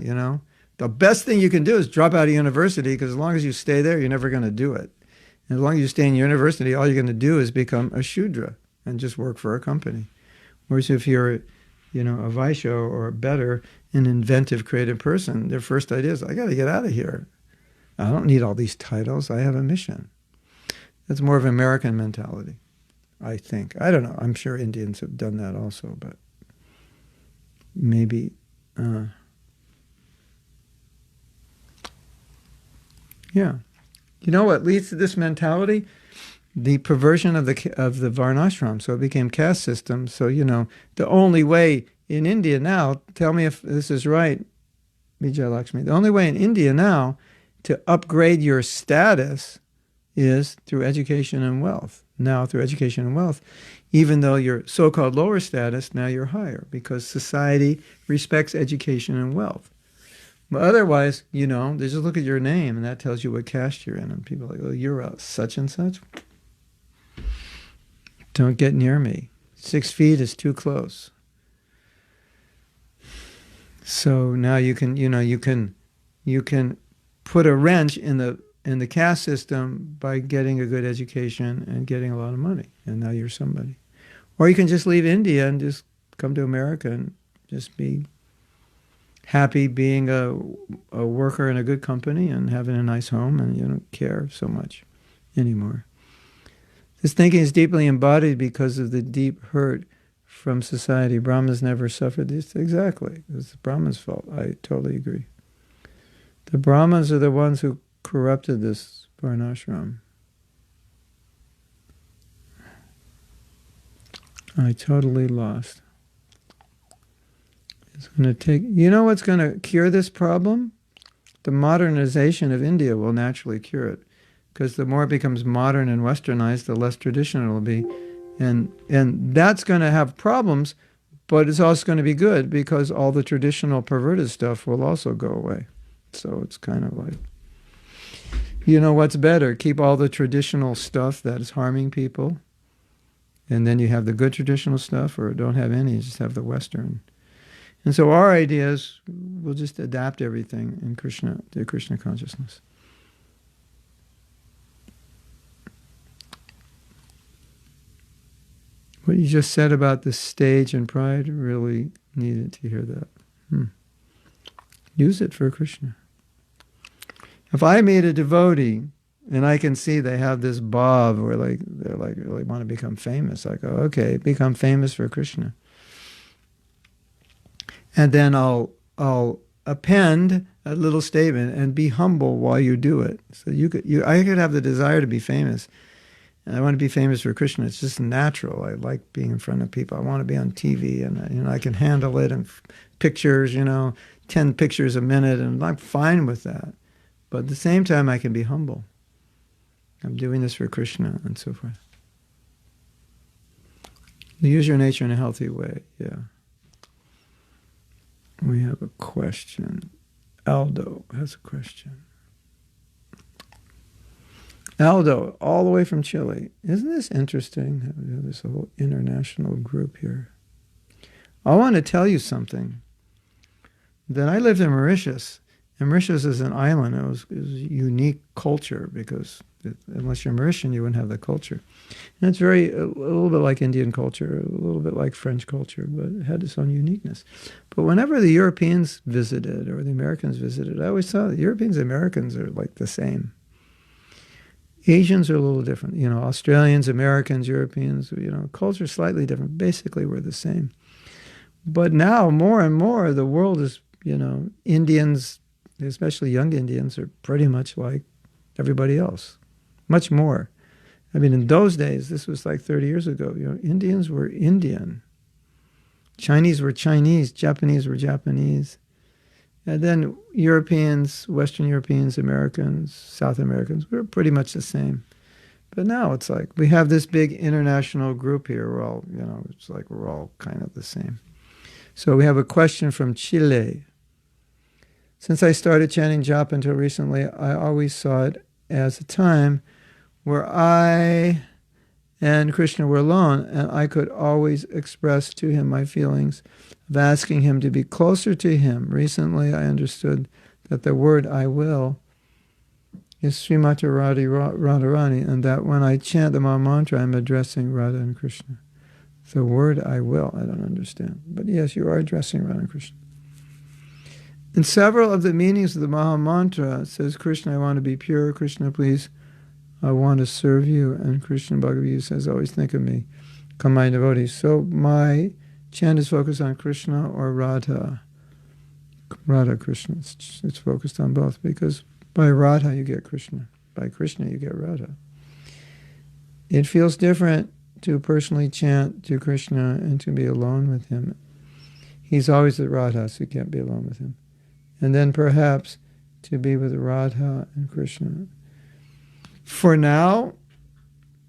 The best thing you can do is drop out of university, because as long as you stay there, you're never going to do it. And as long as you stay in university, all you're going to do is become a Shudra and just work for a company. Whereas if you're, a Vaishya or better, an inventive, creative person, their first idea is, I got to get out of here. I don't need all these titles. I have a mission. That's more of an American mentality, I think. I don't know. I'm sure Indians have done that also, but maybe, yeah. You know what leads to this mentality? The perversion of the varnashram. So it became caste system. So, the only way in India now, tell me if this is right, Vijay Lakshmi, the only way in India now to upgrade your status is through education and wealth. Now, through education and wealth, even though you're so-called lower status, now you're higher, because society respects education and wealth. But otherwise, they just look at your name, and that tells you what caste you're in. And people are like, oh, you're a such and such? Don't get near me. 6 feet is too close. So now you can put a wrench in the caste system by getting a good education and getting a lot of money, and now you're somebody. Or you can just leave India and just come to America and just be happy being a worker in a good company and having a nice home, and you don't care so much anymore. This thinking is deeply embodied because of the deep hurt from society. Brahmas never suffered this. Exactly. It's the Brahmins' fault. I totally agree. The Brahmins are the ones who corrupted this varnashram. I totally lost. It's going to take... You know what's going to cure this problem? The modernization of India will naturally cure it. Because the more it becomes modern and westernized, the less traditional it will be. And that's going to have problems, but it's also going to be good, because all the traditional perverted stuff will also go away. So it's kind of like, what's better? Keep all the traditional stuff that is harming people, and then you have the good traditional stuff, or don't have any, just have the Western. And so our idea is we'll just adapt everything in Krishna, to Krishna consciousness. What you just said about the stage and pride, really needed to hear that. Use it for Krishna. If I meet a devotee and I can see they have this bhav where they're really want to become famous, I go, okay, become famous for Krishna. And then I'll append a little statement and be humble while you do it. So I could have the desire to be famous. I want to be famous for Krishna. It's just natural. I like being in front of people. I want to be on TV, and I can handle it. And pictures, 10 pictures a minute, and I'm fine with that. But at the same time, I can be humble. I'm doing this for Krishna, and so forth. Use your nature in a healthy way. Yeah. We have a question. Aldo has a question. Aldo, all the way from Chile. Isn't this interesting? There's a whole international group here. I want to tell you something. That I lived in Mauritius, and Mauritius is an island. It was a unique culture, because unless you're Mauritian, you wouldn't have the culture. And it's a little bit like Indian culture, a little bit like French culture, but it had its own uniqueness. But whenever the Europeans visited or the Americans visited, I always saw that Europeans and Americans are like the same. Asians are a little different. You know, Australians, Americans, Europeans, you know, culture slightly different. Basically, we're the same. But now, more and more, the world is, you know, Indians, especially young Indians, are pretty much like everybody else. Much more. I mean, in those days, this was like 30 years ago, you know, Indians were Indian. Chinese were Chinese. Japanese were Japanese. And then Europeans, Western Europeans, Americans, South Americans, we were pretty much the same. But now it's like we have this big international group here. We're all, you know, it's like we're all kind of the same. So we have a question from Chile. Since I started chanting japa until recently, I always saw it as a time where I and Krishna were alone, and I could always express to him my feelings of asking him to be closer to him. Recently, I understood that the word I will is Srimati Radharani, and that when I chant the Maha Mantra, I'm addressing Radha and Krishna. The word I will, I don't understand. But yes, you are addressing Radha and Krishna. In several of the meanings of the Maha Mantra, it says, Krishna, I want to be pure. Krishna, please, I want to serve you. And Krishna Bhagavad Gita says, always think of me. Come, my devotees. So my chant is focused on Krishna or Radha. Radha, Krishna. It's focused on both, because by Radha you get Krishna. By Krishna you get Radha. It feels different to personally chant to Krishna and to be alone with him. He's always at Radha, so you can't be alone with him. And then perhaps to be with Radha and Krishna. For now,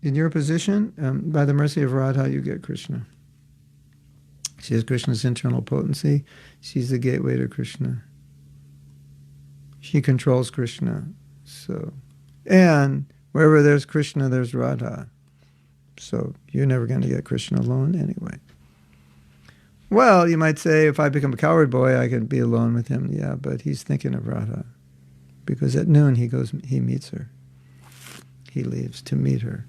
in your position, by the mercy of Radha, you get Krishna. She has Krishna's internal potency. She's the gateway to Krishna. She controls Krishna. So, and wherever there's Krishna, there's Radha. So you're never going to get Krishna alone anyway. Well, you might say, if I become a coward boy, I can be alone with him. Yeah, but he's thinking of Radha. Because at noon he meets her. He leaves to meet her.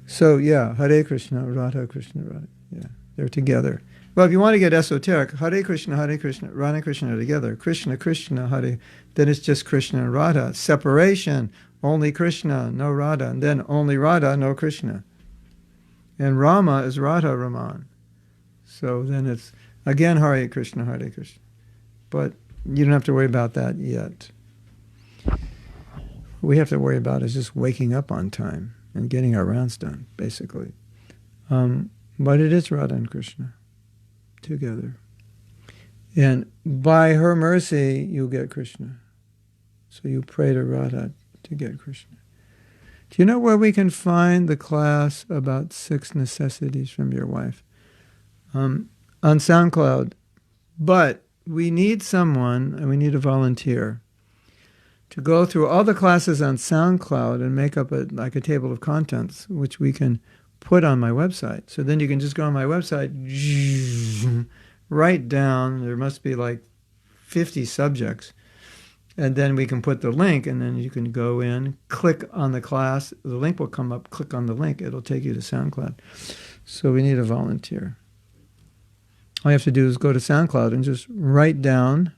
So yeah, Hare Krishna, Radha Krishna, Radha. Yeah, they're together. Well, if you want to get esoteric, Hare Krishna, Radha Krishna are together. Krishna, Krishna, Hare. Then it's just Krishna and Radha. Separation, only Krishna, no Radha. And then only Radha, no Krishna. And Rama is Radha Raman. So then it's, again, Hare Krishna, Hare Krishna. But you don't have to worry about that yet. What we have to worry about is just waking up on time and getting our rounds done, basically. But it is Radha and Krishna together. And by her mercy, you get Krishna. So you pray to Radha to get Krishna. Do you know where we can find the class about 6 necessities from your wife? On SoundCloud. But we need someone, and we need a volunteer, to go through all the classes on SoundCloud and make up like a table of contents, which we can put on my website. So then you can just go on my website, write down, there must be like 50 subjects, and then we can put the link, and then you can go in, click on the class, the link will come up, click on the link, it'll take you to SoundCloud. So we need a volunteer. All you have to do is go to SoundCloud and just write down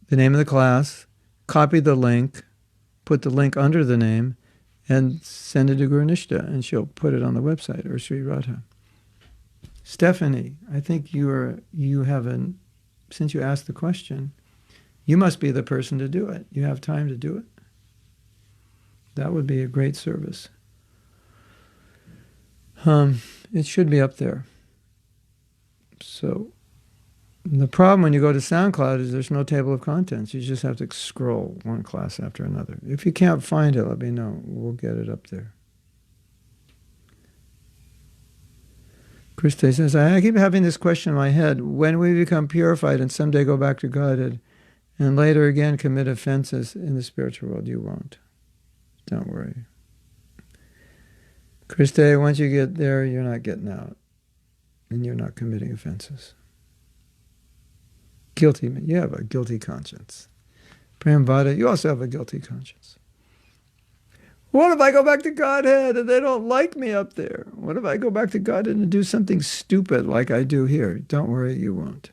the name of the class, copy the link, put the link under the name, and send it to Guru Nishta, and she'll put it on the website, or Sri Radha. Stephanie, I think since you asked the question, you must be the person to do it. You have time to do it. That would be a great service. It should be up there. So the problem when you go to SoundCloud is there's no table of contents. You just have to scroll one class after another. If you can't find it, let me know. We'll get it up there. Christe says, I keep having this question in my head. When we become purified and someday go back to Godhead and later again commit offenses in the spiritual world, you won't. Don't worry. Christe, once you get there, you're not getting out. And you're not committing offenses. Guilty, you have a guilty conscience. Prayamvada, you also have a guilty conscience. What if I go back to Godhead and they don't like me up there? What if I go back to Godhead and do something stupid like I do here? Don't worry, you won't.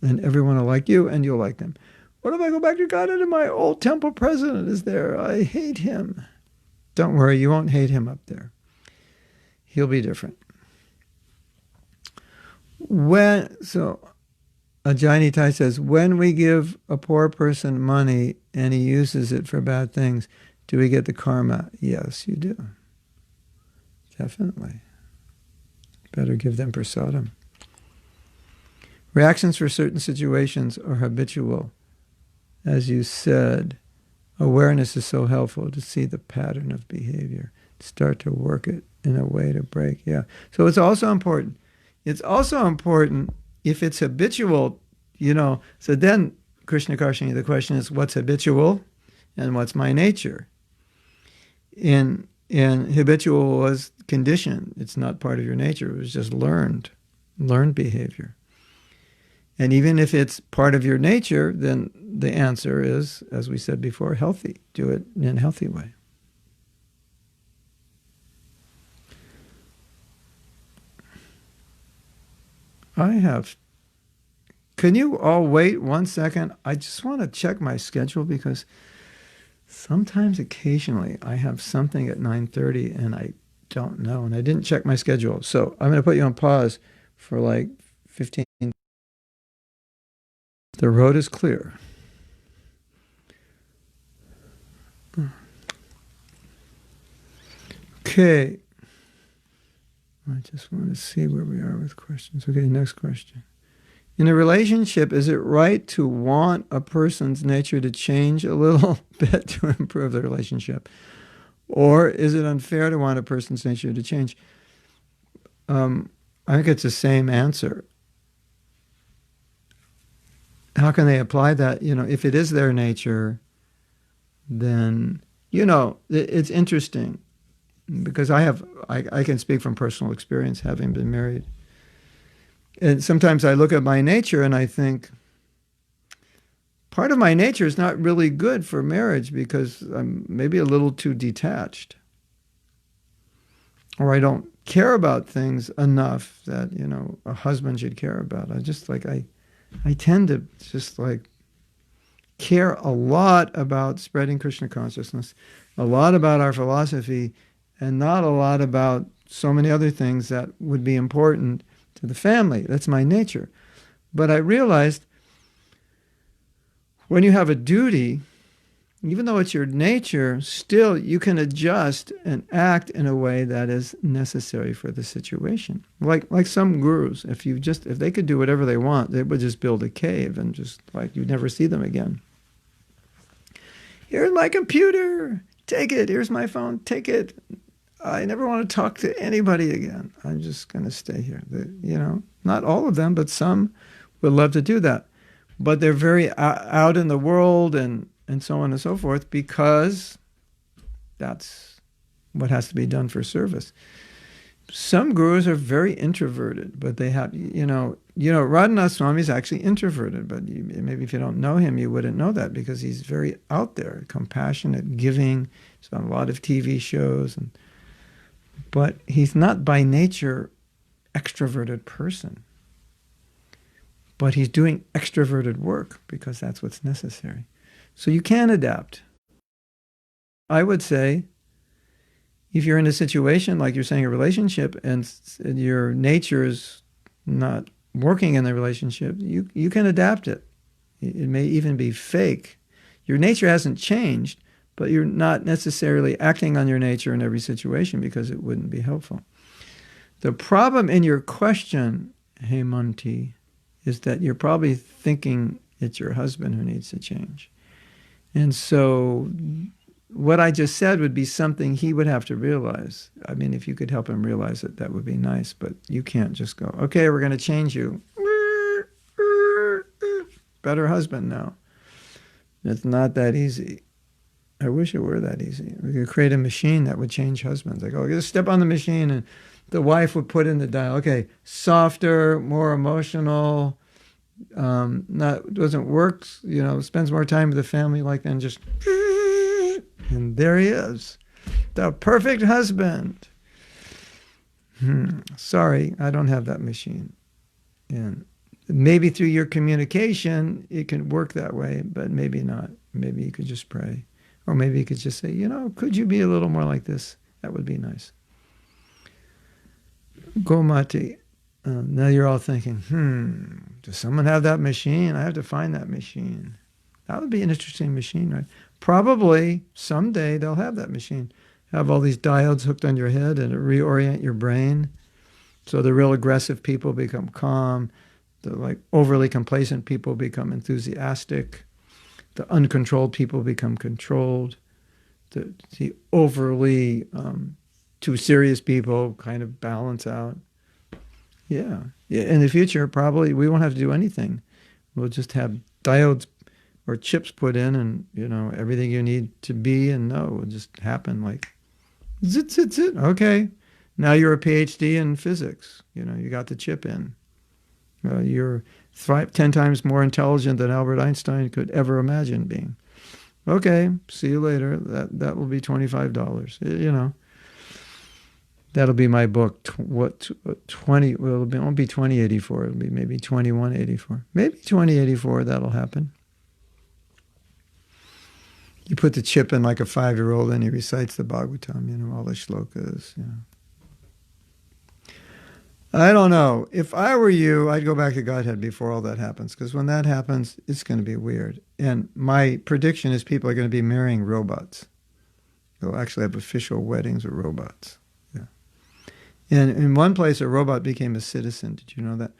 And everyone will like you and you'll like them. What if I go back to God and my old temple president is there? I hate him. Don't worry, you won't hate him up there. He'll be different. So Ajay Tai says, when we give a poor person money and he uses it for bad things, do we get the karma? Yes, you do. Definitely. Better give them prasadam. Reactions for certain situations are habitual. As you said, awareness is so helpful to see the pattern of behavior, start to work it in a way to break. Yeah. So it's also important. It's also important if it's habitual, so then Krishna Karshini, the question is, what's habitual and what's my nature? And habitual was conditioned. It's not part of your nature. It was just learned behavior. And even if it's part of your nature, then the answer is, as we said before, healthy. Do it in a healthy way. Can you all wait 1 second? I just want to check my schedule because sometimes, occasionally, I have something at 9:30 and I don't know. And I didn't check my schedule. So I'm going to put you on pause for like 15. The road is clear. Okay. I just want to see where we are with questions. Okay, next question. In a relationship, is it right to want a person's nature to change a little bit to improve the relationship? Or is it unfair to want a person's nature to change? I think it's the same answer. How can they apply that? If it is their nature, then, it's interesting. Because I can speak from personal experience, having been married. And sometimes I look at my nature and I think, part of my nature is not really good for marriage because I'm maybe a little too detached. Or I don't care about things enough that, a husband should care about. I tend to just care a lot about spreading Krishna consciousness, a lot about our philosophy, and not a lot about so many other things that would be important to the family. That's my nature. But I realized when you have a duty, even though it's your nature, still you can adjust and act in a way that is necessary for the situation. Like some gurus, if they could do whatever they want, they would just build a cave and just you'd never see them again. Here's my computer. Take it. Here's my phone. Take it. I never want to talk to anybody again. I'm just going to stay here. Not all of them, but some would love to do that. But they're very out in the world and so on and so forth because that's what has to be done for service. Some gurus are very introverted, but they have, Radhanath Swami is actually introverted, but maybe if you don't know him, you wouldn't know that because he's very out there, compassionate, giving. He's on a lot of TV shows but he's not by nature extroverted person. But he's doing extroverted work because that's what's necessary. So you can adapt. I would say, if you're in a situation, like you're saying, a relationship, and your nature is not working in the relationship, you can adapt it. It may even be fake. Your nature hasn't changed, but you're not necessarily acting on your nature in every situation because it wouldn't be helpful. The problem in your question, Hemanti, is that you're probably thinking it's your husband who needs to change. And so what I just said would be something he would have to realize. I mean, if you could help him realize it, that would be nice. But you can't just go, okay, we're going to change you. Better husband now. It's not that easy. I wish it were that easy. We could create a machine that would change husbands. Just step on the machine and the wife would put in the dial. Okay, softer, more emotional, doesn't work, spends more time with the family then just, and there he is, the perfect husband. Sorry, I don't have that machine. And maybe through your communication, it can work that way, but maybe not. Maybe you could just pray. Or maybe you could just say, could you be a little more like this? That would be nice. Gomati. Now you're all thinking, does someone have that machine? I have to find that machine. That would be an interesting machine, right? Probably someday they'll have that machine. Have all these diodes hooked on your head and reorient your brain. So the real aggressive people become calm. The overly complacent people become enthusiastic. The uncontrolled people become controlled. The overly too serious people kind of balance out. Yeah. In the future, probably we won't have to do anything. We'll just have diodes or chips put in, and everything you need to be and know will just happen like zit, zit, zit. Okay. Now you're a PhD in physics. You got the chip in. You're 10 times more intelligent than Albert Einstein could ever imagine being. Okay, see you later. That will be $25. That'll be my book. 20? Well, it won't be 2084. It'll be maybe 2184. Maybe 2084. That'll happen. You put the chip in like a 5-year-old, and he recites the Bhagavatam. All the shlokas. I don't know. If I were you, I'd go back to Godhead before all that happens, because when that happens, it's going to be weird. And my prediction is people are going to be marrying robots. They'll actually have official weddings with robots. Yeah. And in one place, a robot became a citizen. Did you know that?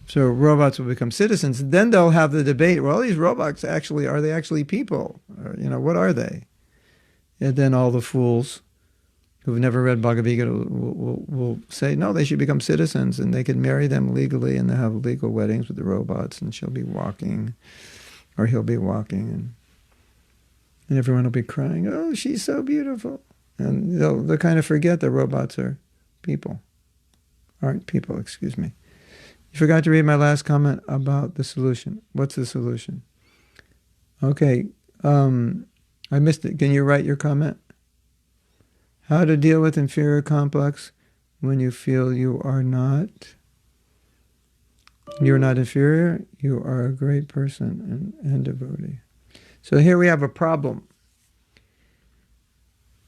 So robots will become citizens. Then they'll have the debate, well, these robots are they actually people? Or, what are they? And then all the fools who've never read Bhagavad Gita will say, no, they should become citizens, and they can marry them legally, and they'll have legal weddings with the robots, and she'll be walking, or he'll be walking, and everyone will be crying, oh, she's so beautiful. And they'll kind of forget that robots aren't people, excuse me. You forgot to read my last comment about the solution. What's the solution? Okay, I missed it. Can you write your comment? How to deal with inferior complex when you feel you are not. You're not inferior. You are a great person and devotee. So here we have a problem.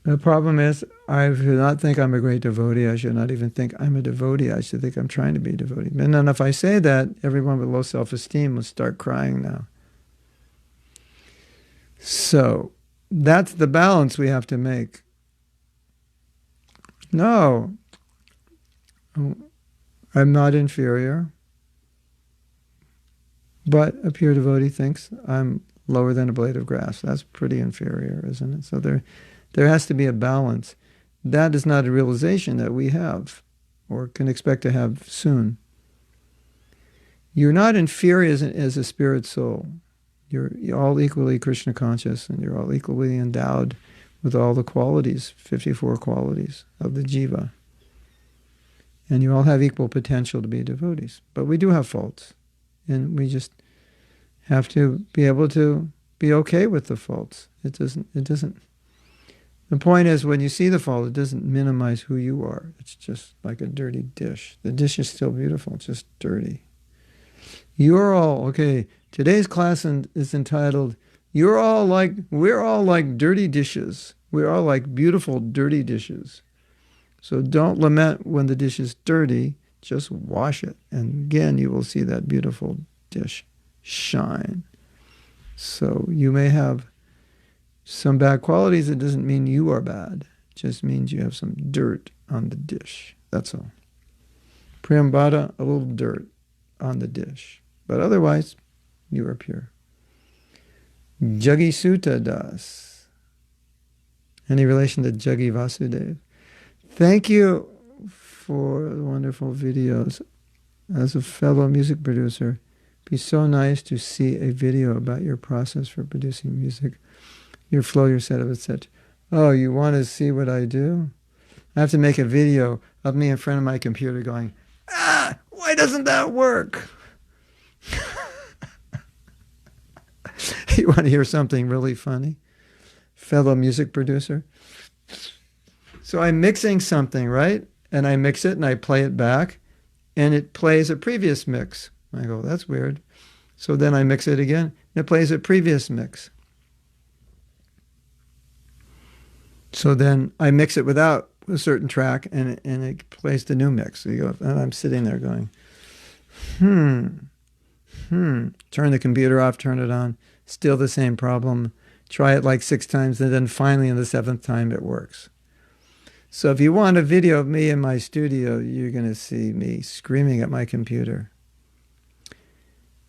The problem is I should not think I'm a great devotee. I should not even think I'm a devotee. I should think I'm trying to be a devotee. And then if I say that, everyone with low self-esteem will start crying now. So that's the balance we have to make. No, I'm not inferior, but a pure devotee thinks I'm lower than a blade of grass. That's pretty inferior, isn't it? So there has to be a balance. That is not a realization that we have or can expect to have soon. You're not inferior as a spirit soul. You're all equally Krishna conscious, and you're all equally endowed with all the qualities, 54 qualities of the jiva. And you all have equal potential to be devotees. But we do have faults. And we just have to be able to be okay with the faults. It doesn't. The point is, when you see the fault, it doesn't minimize who you are. It's just like a dirty dish. The dish is still beautiful, it's just dirty. You're all, okay, today's class is entitled, we're all like dirty dishes. We're all like beautiful, dirty dishes. So don't lament when the dish is dirty, just wash it. And again, you will see that beautiful dish shine. So you may have some bad qualities. It doesn't mean you are bad. It just means you have some dirt on the dish. That's all. Priyambada, a little dirt on the dish. But otherwise, you are pure. Jagi Sutta Das. Any relation to Jagi Vasudev? Thank you for the wonderful videos. As a fellow music producer, it'd be so nice to see a video about your process for producing music, your flow, your setup, etc. Oh, you want to see what I do? I have to make a video of me in front of my computer going, why doesn't that work? You want to hear something really funny? Fellow music producer. So I'm mixing something, right? And I mix it and I play it back, and it plays a previous mix. I go, that's weird. So then I mix it again. It plays a previous mix. So then I mix it without a certain track, and it plays the new mix. So you go, and I'm sitting there going, Turn the computer off, turn it on. Still the same problem. Try it like 6 times, and then finally on the 7th time it works. So if you want a video of me in my studio, you're going to see me screaming at my computer.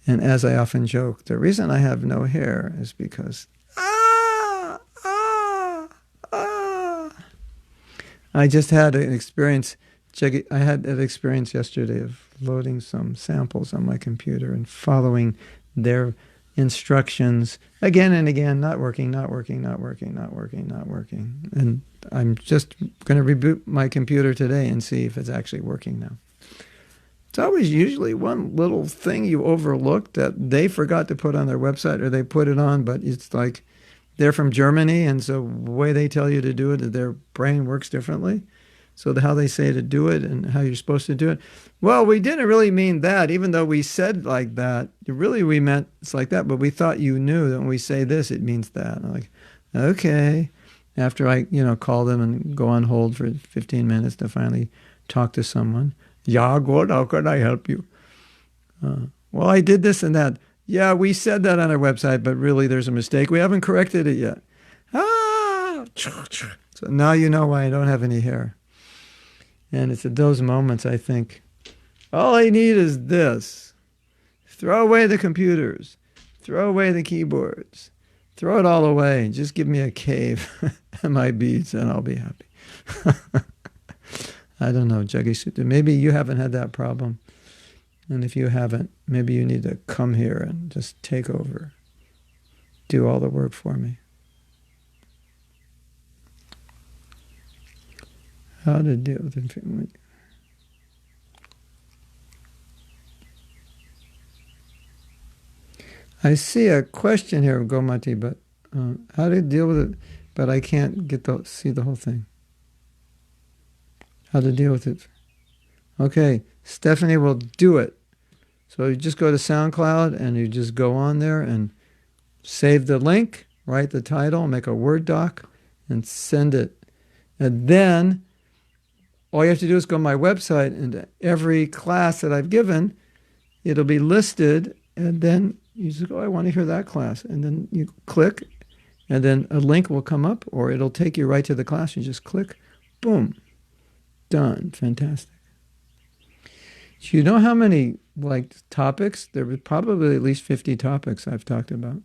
And as I often joke, the reason I have no hair is because I just had an experience. I had an experience yesterday of loading some samples on my computer and following their instructions again and again, not working. And I'm just going to reboot my computer today and see if it's actually working now. It's always usually one little thing you overlooked that they forgot to put on their website, or they put it on, but it's like they're from Germany, and so the way they tell you to do it, their brain works differently. So how they say to do it and how you're supposed to do it. Well, we didn't really mean that, even though we said like that. Really, we meant it's like that, but we thought you knew that when we say this, it means that. And I'm like, okay. After I, call them and go on hold for 15 minutes to finally talk to someone. Yeah, good. How can I help you? Well, I did this and that. Yeah, we said that on our website, but really there's a mistake. We haven't corrected it yet. So now you know why I don't have any hair. And it's at those moments I think, all I need is this. Throw away the computers. Throw away the keyboards. Throw it all away. Just give me a cave and my beads and I'll be happy. I don't know, Jaggi Sutta. Maybe you haven't had that problem. And if you haven't, maybe you need to come here and just take over. Do all the work for me. How to deal with it. I see a question here, Gomati, but how to deal with it, but I can't see the whole thing. How to deal with it. Okay, Stephanie will do it. So you just go to SoundCloud and you just go on there and save the link, write the title, make a Word doc, and send it. And then all you have to do is go to my website, and every class that I've given, it'll be listed, and then you just go, I want to hear that class. And then you click, and then a link will come up, or it'll take you right to the class. You just click, boom, done. Fantastic. Do you know how many topics? There were probably at least 50 topics I've talked about.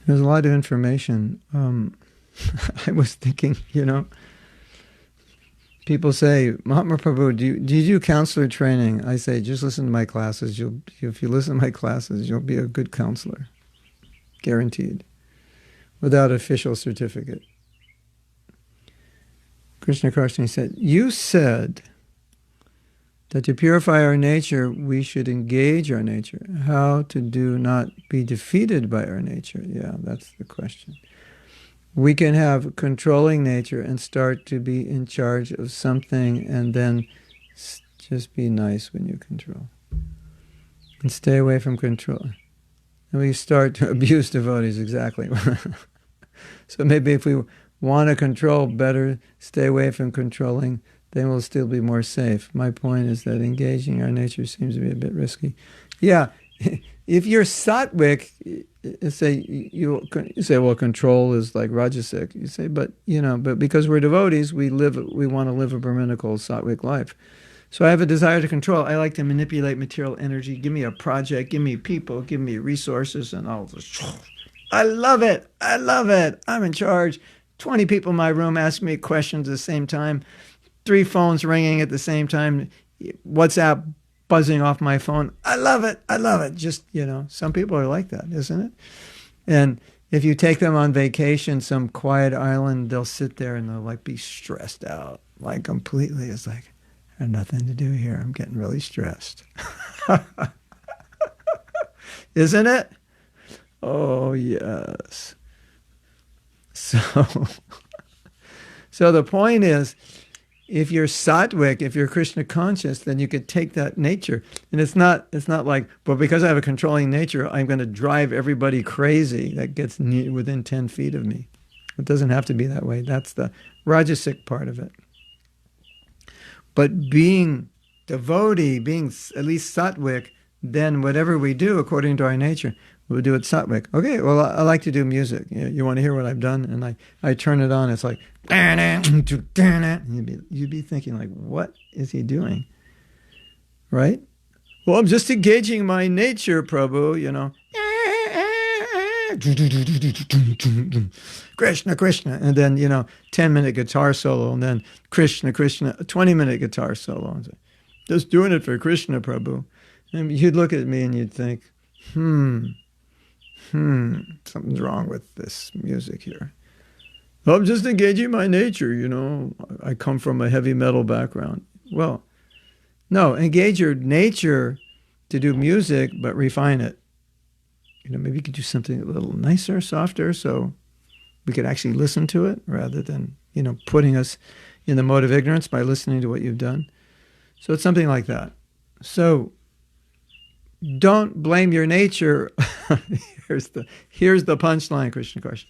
There's a lot of information. I was thinking, people say, Mahatma Prabhu, do you do counselor training? I say, just listen to my classes. If you listen to my classes, you'll be a good counselor. Guaranteed. Without official certificate. Krishna Karshani said, you said that to purify our nature, we should engage our nature. How to do not be defeated by our nature? Yeah, that's the question. We can have controlling nature and start to be in charge of something, and then just be nice when you control. And stay away from control. And we start to abuse devotees, exactly. So maybe if we want to control better, stay away from controlling, then we'll still be more safe. My point is that engaging our nature seems to be a bit risky. Yeah, if you're sattvic, you say, well, control is like rajasic. You say, but because we're devotees, we want to live a Brahminical sattvic life. So I have a desire to control. I like to manipulate material energy. Give me a project, give me people, give me resources, and all this. I love it. I'm in charge. 20 people in my room ask me questions at the same time. 3 phones ringing at the same time. WhatsApp buzzing off my phone. I love it. Just, some people are like that, isn't it? And if you take them on vacation, some quiet island, they'll sit there and they'll be stressed out, completely. It's I have nothing to do here. I'm getting really stressed. Isn't it? Oh, yes. So the point is, if you're sattvic, if you're Krishna conscious, then you could take that nature. And it's not like, well, because I have a controlling nature, I'm going to drive everybody crazy that gets within 10 feet of me. It doesn't have to be that way. That's the rajasic part of it. But being devotee, being at least sattvic, then whatever we do according to our nature, we'll do it sattvic. Okay, well, I like to do music. You want to hear what I've done? And I turn it on. It's like, and you'd be thinking, like, what is he doing? Right? Well, I'm just engaging my nature, Prabhu, Krishna, Krishna. And then, 10-minute guitar solo. And then Krishna, Krishna, a 20-minute guitar solo. Just doing it for Krishna, Prabhu. And you'd look at me and you'd think, something's wrong with this music here. I'm just engaging my nature, I come from a heavy metal background. Well, no, engage your nature to do music, but refine it. Maybe you could do something a little nicer, softer, so we could actually listen to it rather than, putting us in the mode of ignorance by listening to what you've done. So it's something like that. So don't blame your nature. Here's the punchline, Krishna conscious.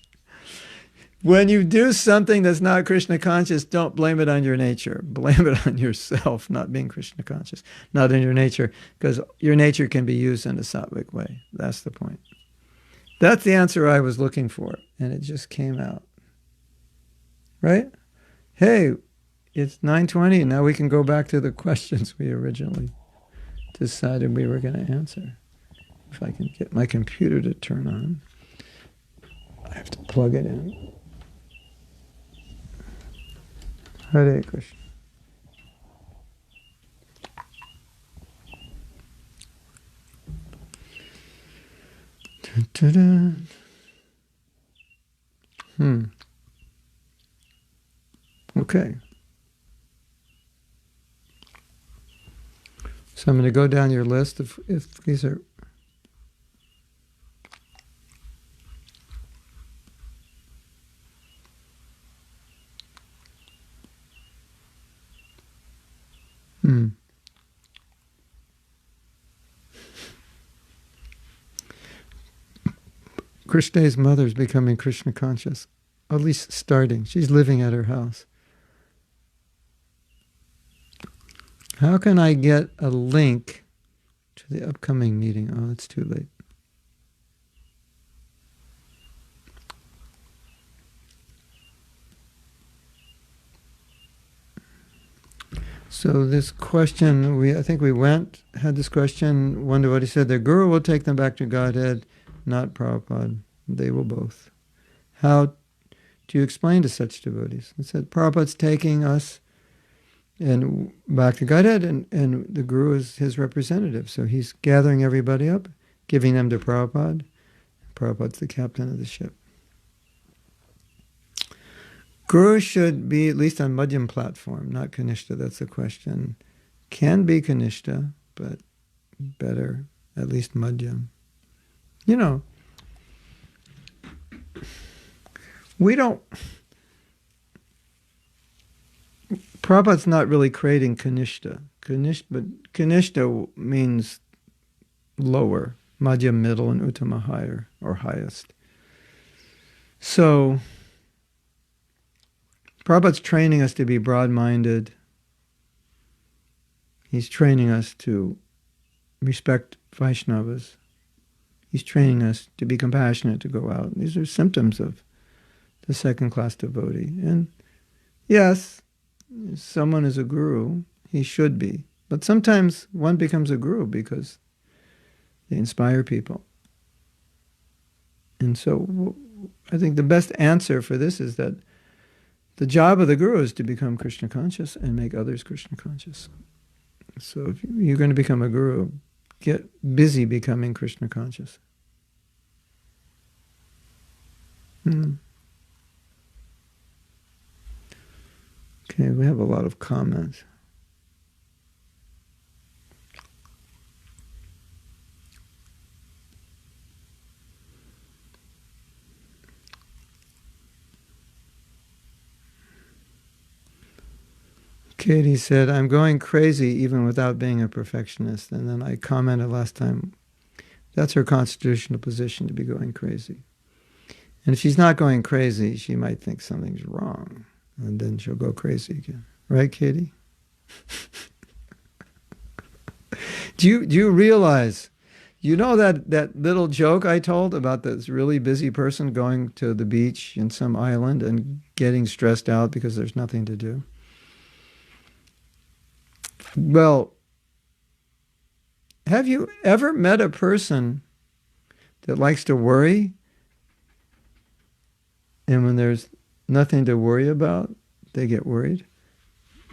When you do something that's not Krishna conscious, don't blame it on your nature. Blame it on yourself, not being Krishna conscious, not in your nature, because your nature can be used in a sattvic way. That's the point. That's the answer I was looking for, and it just came out. Right? Hey, it's 9:20. Now we can go back to the questions we originally decided we were going to answer. If I can get my computer to turn on, I have to plug it in. Hare Krishna. Okay. So I'm going to go down your list if these are. Krishna's mother's becoming Krishna conscious, at least starting. She's living at her house. How can I get a link to the upcoming meeting? Oh, it's too late. So this question, I think we had this question. One devotee said, the Guru will take them back to Godhead, not Prabhupada. They will both. How do you explain to such devotees? It said, Prabhupada's taking us and back to Godhead, and the Guru is his representative. So he's gathering everybody up, giving them to Prabhupada. Prabhupada's the captain of the ship. Guru should be at least on Madhyam platform, not Kanishta. That's the question. Can be Kanishta, but better at least Madhyam. We don't. Prabhupada's not really creating Kanishta. But Kanishta means lower, Madhyam middle, and Uttama higher or highest. So Prabhupada's training us to be broad-minded. He's training us to respect Vaishnavas. He's training us to be compassionate, to go out. These are symptoms of the second-class devotee. And yes, if someone is a guru, he should be. But sometimes one becomes a guru because they inspire people. And so I think the best answer for this is that the job of the guru is to become Krishna conscious and make others Krishna conscious. So if you're going to become a guru, get busy becoming Krishna conscious. Okay, we have a lot of comments. Katie said, I'm going crazy even without being a perfectionist. And then I commented last time, that's her constitutional position, to be going crazy. And if she's not going crazy, she might think something's wrong. And then she'll go crazy again. Right, Katie? Do you realize, you know that little joke I told about this really busy person going to the beach in some island and getting stressed out because there's nothing to do? Well, have you ever met a person that likes to worry, and when there's nothing to worry about, they get worried?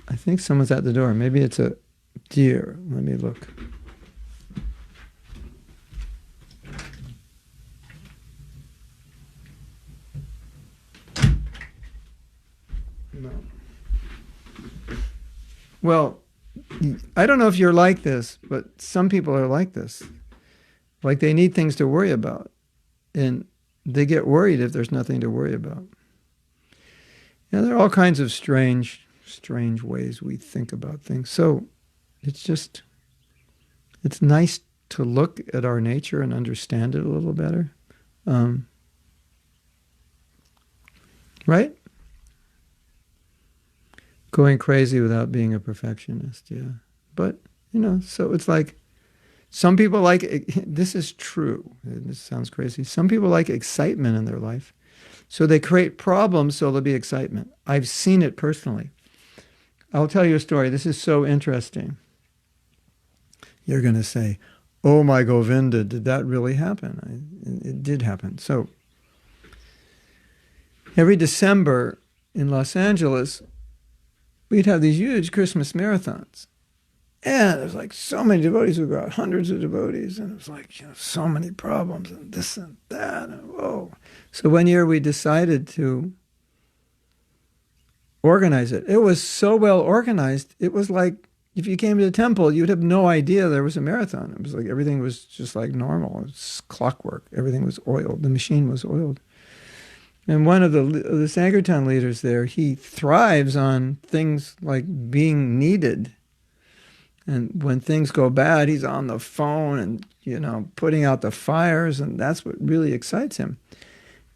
I think someone's at the door. Maybe it's a deer. Let me look. No. Well, I don't know if you're like this, but some people are like this. Like they need things to worry about. And they get worried if there's nothing to worry about. There are all kinds of strange ways we think about things. So it's nice to look at our nature and understand it a little better. Right? Going crazy without being a perfectionist, yeah. But, so it's like, some people like, this is true, this sounds crazy, some people like excitement in their life. So they create problems so there'll be excitement. I've seen it personally. I'll tell you a story. This is so interesting. You're going to say, oh my Govinda, did that really happen? It did happen. So every December in Los Angeles, we'd have these huge Christmas marathons. And there's like so many devotees who go out, hundreds of devotees, and it was like, so many problems and this and that, and whoa. So one year we decided to organize it. It was so well organized, it was like if you came to the temple, you'd have no idea there was a marathon. It was like everything was just like normal. It was clockwork. Everything was oiled. The machine was oiled. And one of the Sankirtan leaders there, he thrives on things like being needed. And when things go bad, he's on the phone and, putting out the fires, and that's what really excites him.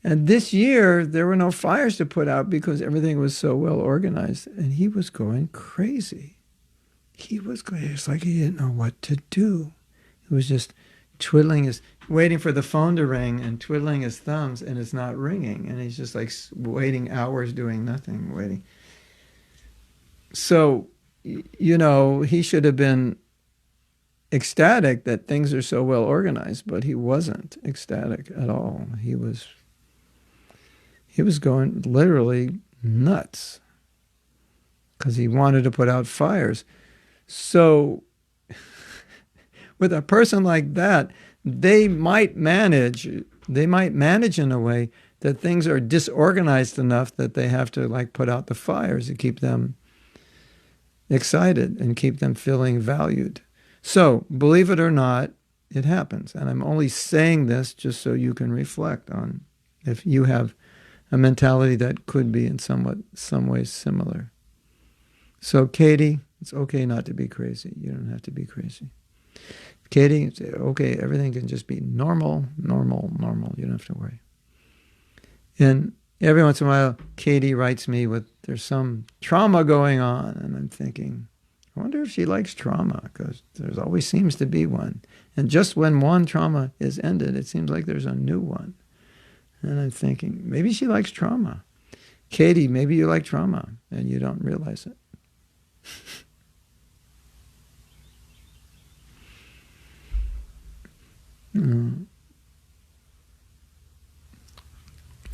And this year, there were no fires to put out because everything was so well organized, and he was going crazy. It's like he didn't know what to do. He was just waiting for the phone to ring and twiddling his thumbs, and it's not ringing. And he's just like waiting hours doing nothing, waiting. So, he should have been ecstatic that things are so well organized, but he wasn't ecstatic at all. He was going literally nuts because he wanted to put out fires. So with a person like that, they might manage in a way that things are disorganized enough that they have to put out the fires to keep them excited and keep them feeling valued. So, believe it or not, it happens. And I'm only saying this just so you can reflect on if you have a mentality that could be in some ways similar. So, Katie, it's okay not to be crazy. You don't have to be crazy. Katie, it's okay, everything can just be normal. You don't have to worry. And every once in a while, Katie writes me there's some trauma going on, and I'm thinking, I wonder if she likes trauma, because there always seems to be one. And just when one trauma is ended, it seems like there's a new one. And I'm thinking, maybe she likes trauma. Katie, maybe you like trauma, and you don't realize it.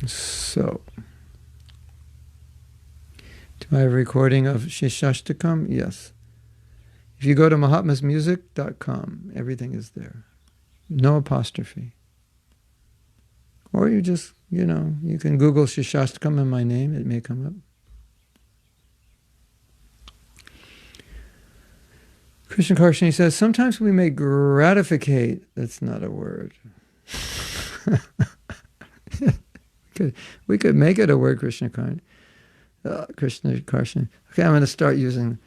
So, do I have a recording of Shishashtakam? Yes. If you go to mahatmasmusic.com, everything is there. No apostrophe. Or you just, you can Google Shishashtakam and my name, it may come up. Krishna Karshani says, sometimes we may gratificate. That's not a word. We could make it a word, Krishna Karshani. Okay, I'm going to start using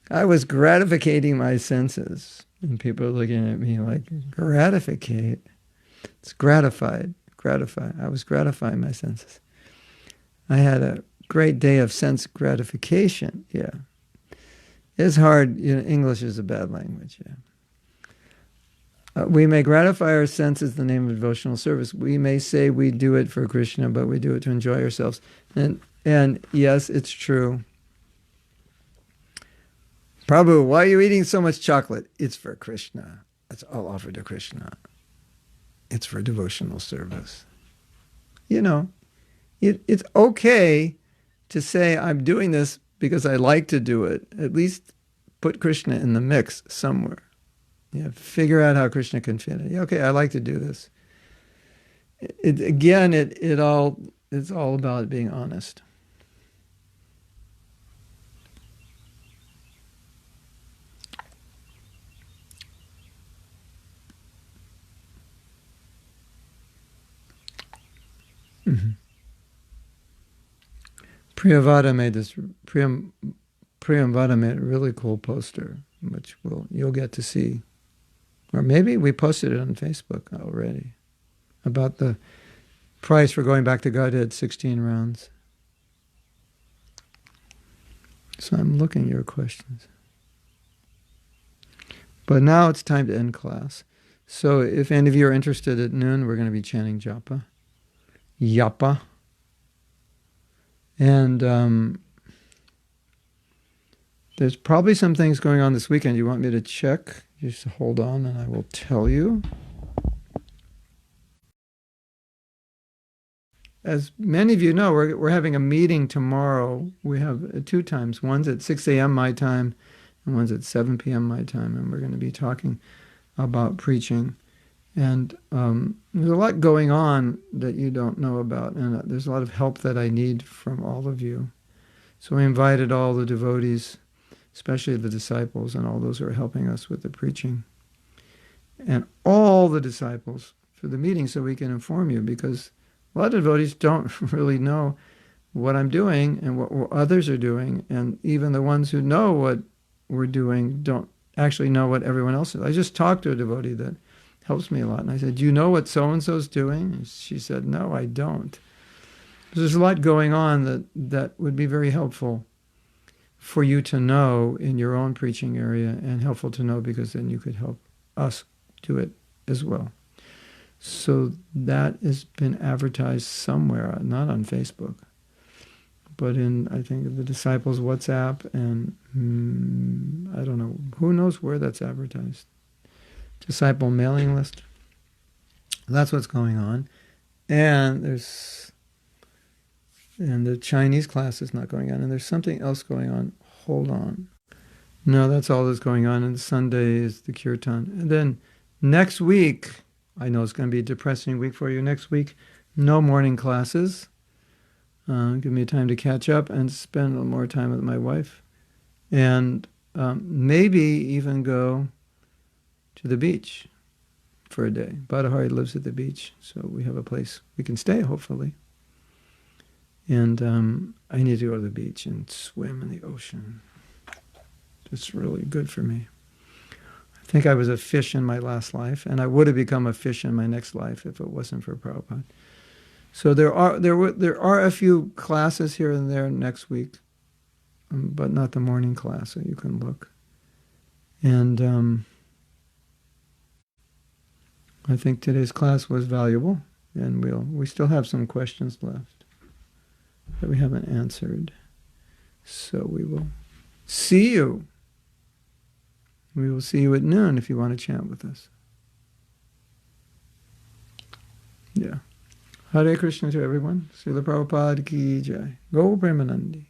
I was gratificating my senses. And people are looking at me like, gratificate? It's gratified. Gratify. I was gratifying my senses. I had a great day of sense gratification. Yeah. It's hard. English is a bad language. Yeah. We may gratify our senses in the name of devotional service. We may say we do it for Krishna, but we do it to enjoy ourselves. And yes, it's true. Prabhu, why are you eating so much chocolate? It's for Krishna. It's all offered to Krishna. It's for devotional service. It's okay to say I'm doing this because I like to do it. At least put Krishna in the mix somewhere. Yeah, figure out how Krishna can fit it. Yeah, okay, I like to do this. It's all about being honest. Mm-hmm. Priyamvada made a really cool poster, which you'll get to see. Or maybe we posted it on Facebook already, about the price for going back to Godhead 16 rounds. So I'm looking at your questions. But now it's time to end class. So if any of you are interested, at noon we're going to be chanting japa. Yapa. And there's probably some things going on this weekend. You want me to check? Just hold on and I will tell you. As many of you know, we're having a meeting tomorrow. We have 2 times. One's at 6 a.m. my time and one's at 7 p.m. my time. And we're going to be talking about preaching. And there's a lot going on that you don't know about. And there's a lot of help that I need from all of you. So we invited all the devotees, especially the disciples and all those who are helping us with the preaching, and all the disciples for the meeting so we can inform you, because a lot of devotees don't really know what I'm doing and what others are doing, and even the ones who know what we're doing don't actually know what everyone else is. I just talked to a devotee that helps me a lot, and I said, do you know what so-and-so's doing? And she said, no, I don't. There's a lot going on that would be very helpful for you to know in your own preaching area, and helpful to know because then you could help us do it as well. So that has been advertised somewhere, not on Facebook, but in, I think, the Disciples' WhatsApp, and I don't know, who knows where that's advertised. Disciple mailing list. That's what's going on. And the Chinese class is not going on, and there's something else going on. Hold on. No, that's all that's going on, and Sunday is the kirtan. And then next week, I know it's going to be a depressing week for you. Next week, no morning classes. Give me time to catch up and spend a little more time with my wife. And maybe even go to the beach for a day. Badahari lives at the beach, so we have a place we can stay, hopefully. And I need to go to the beach and swim in the ocean. It's really good for me. I think I was a fish in my last life, and I would have become a fish in my next life if it wasn't for Prabhupada. So there are a few classes here and there next week, but not the morning class, so you can look. And I think today's class was valuable, and we still have some questions left that we haven't answered. So we will see you. We will see you at noon if you want to chant with us. Yeah. Hare Krishna to everyone. Srila Prabhupada ki jai. Go Premanandi.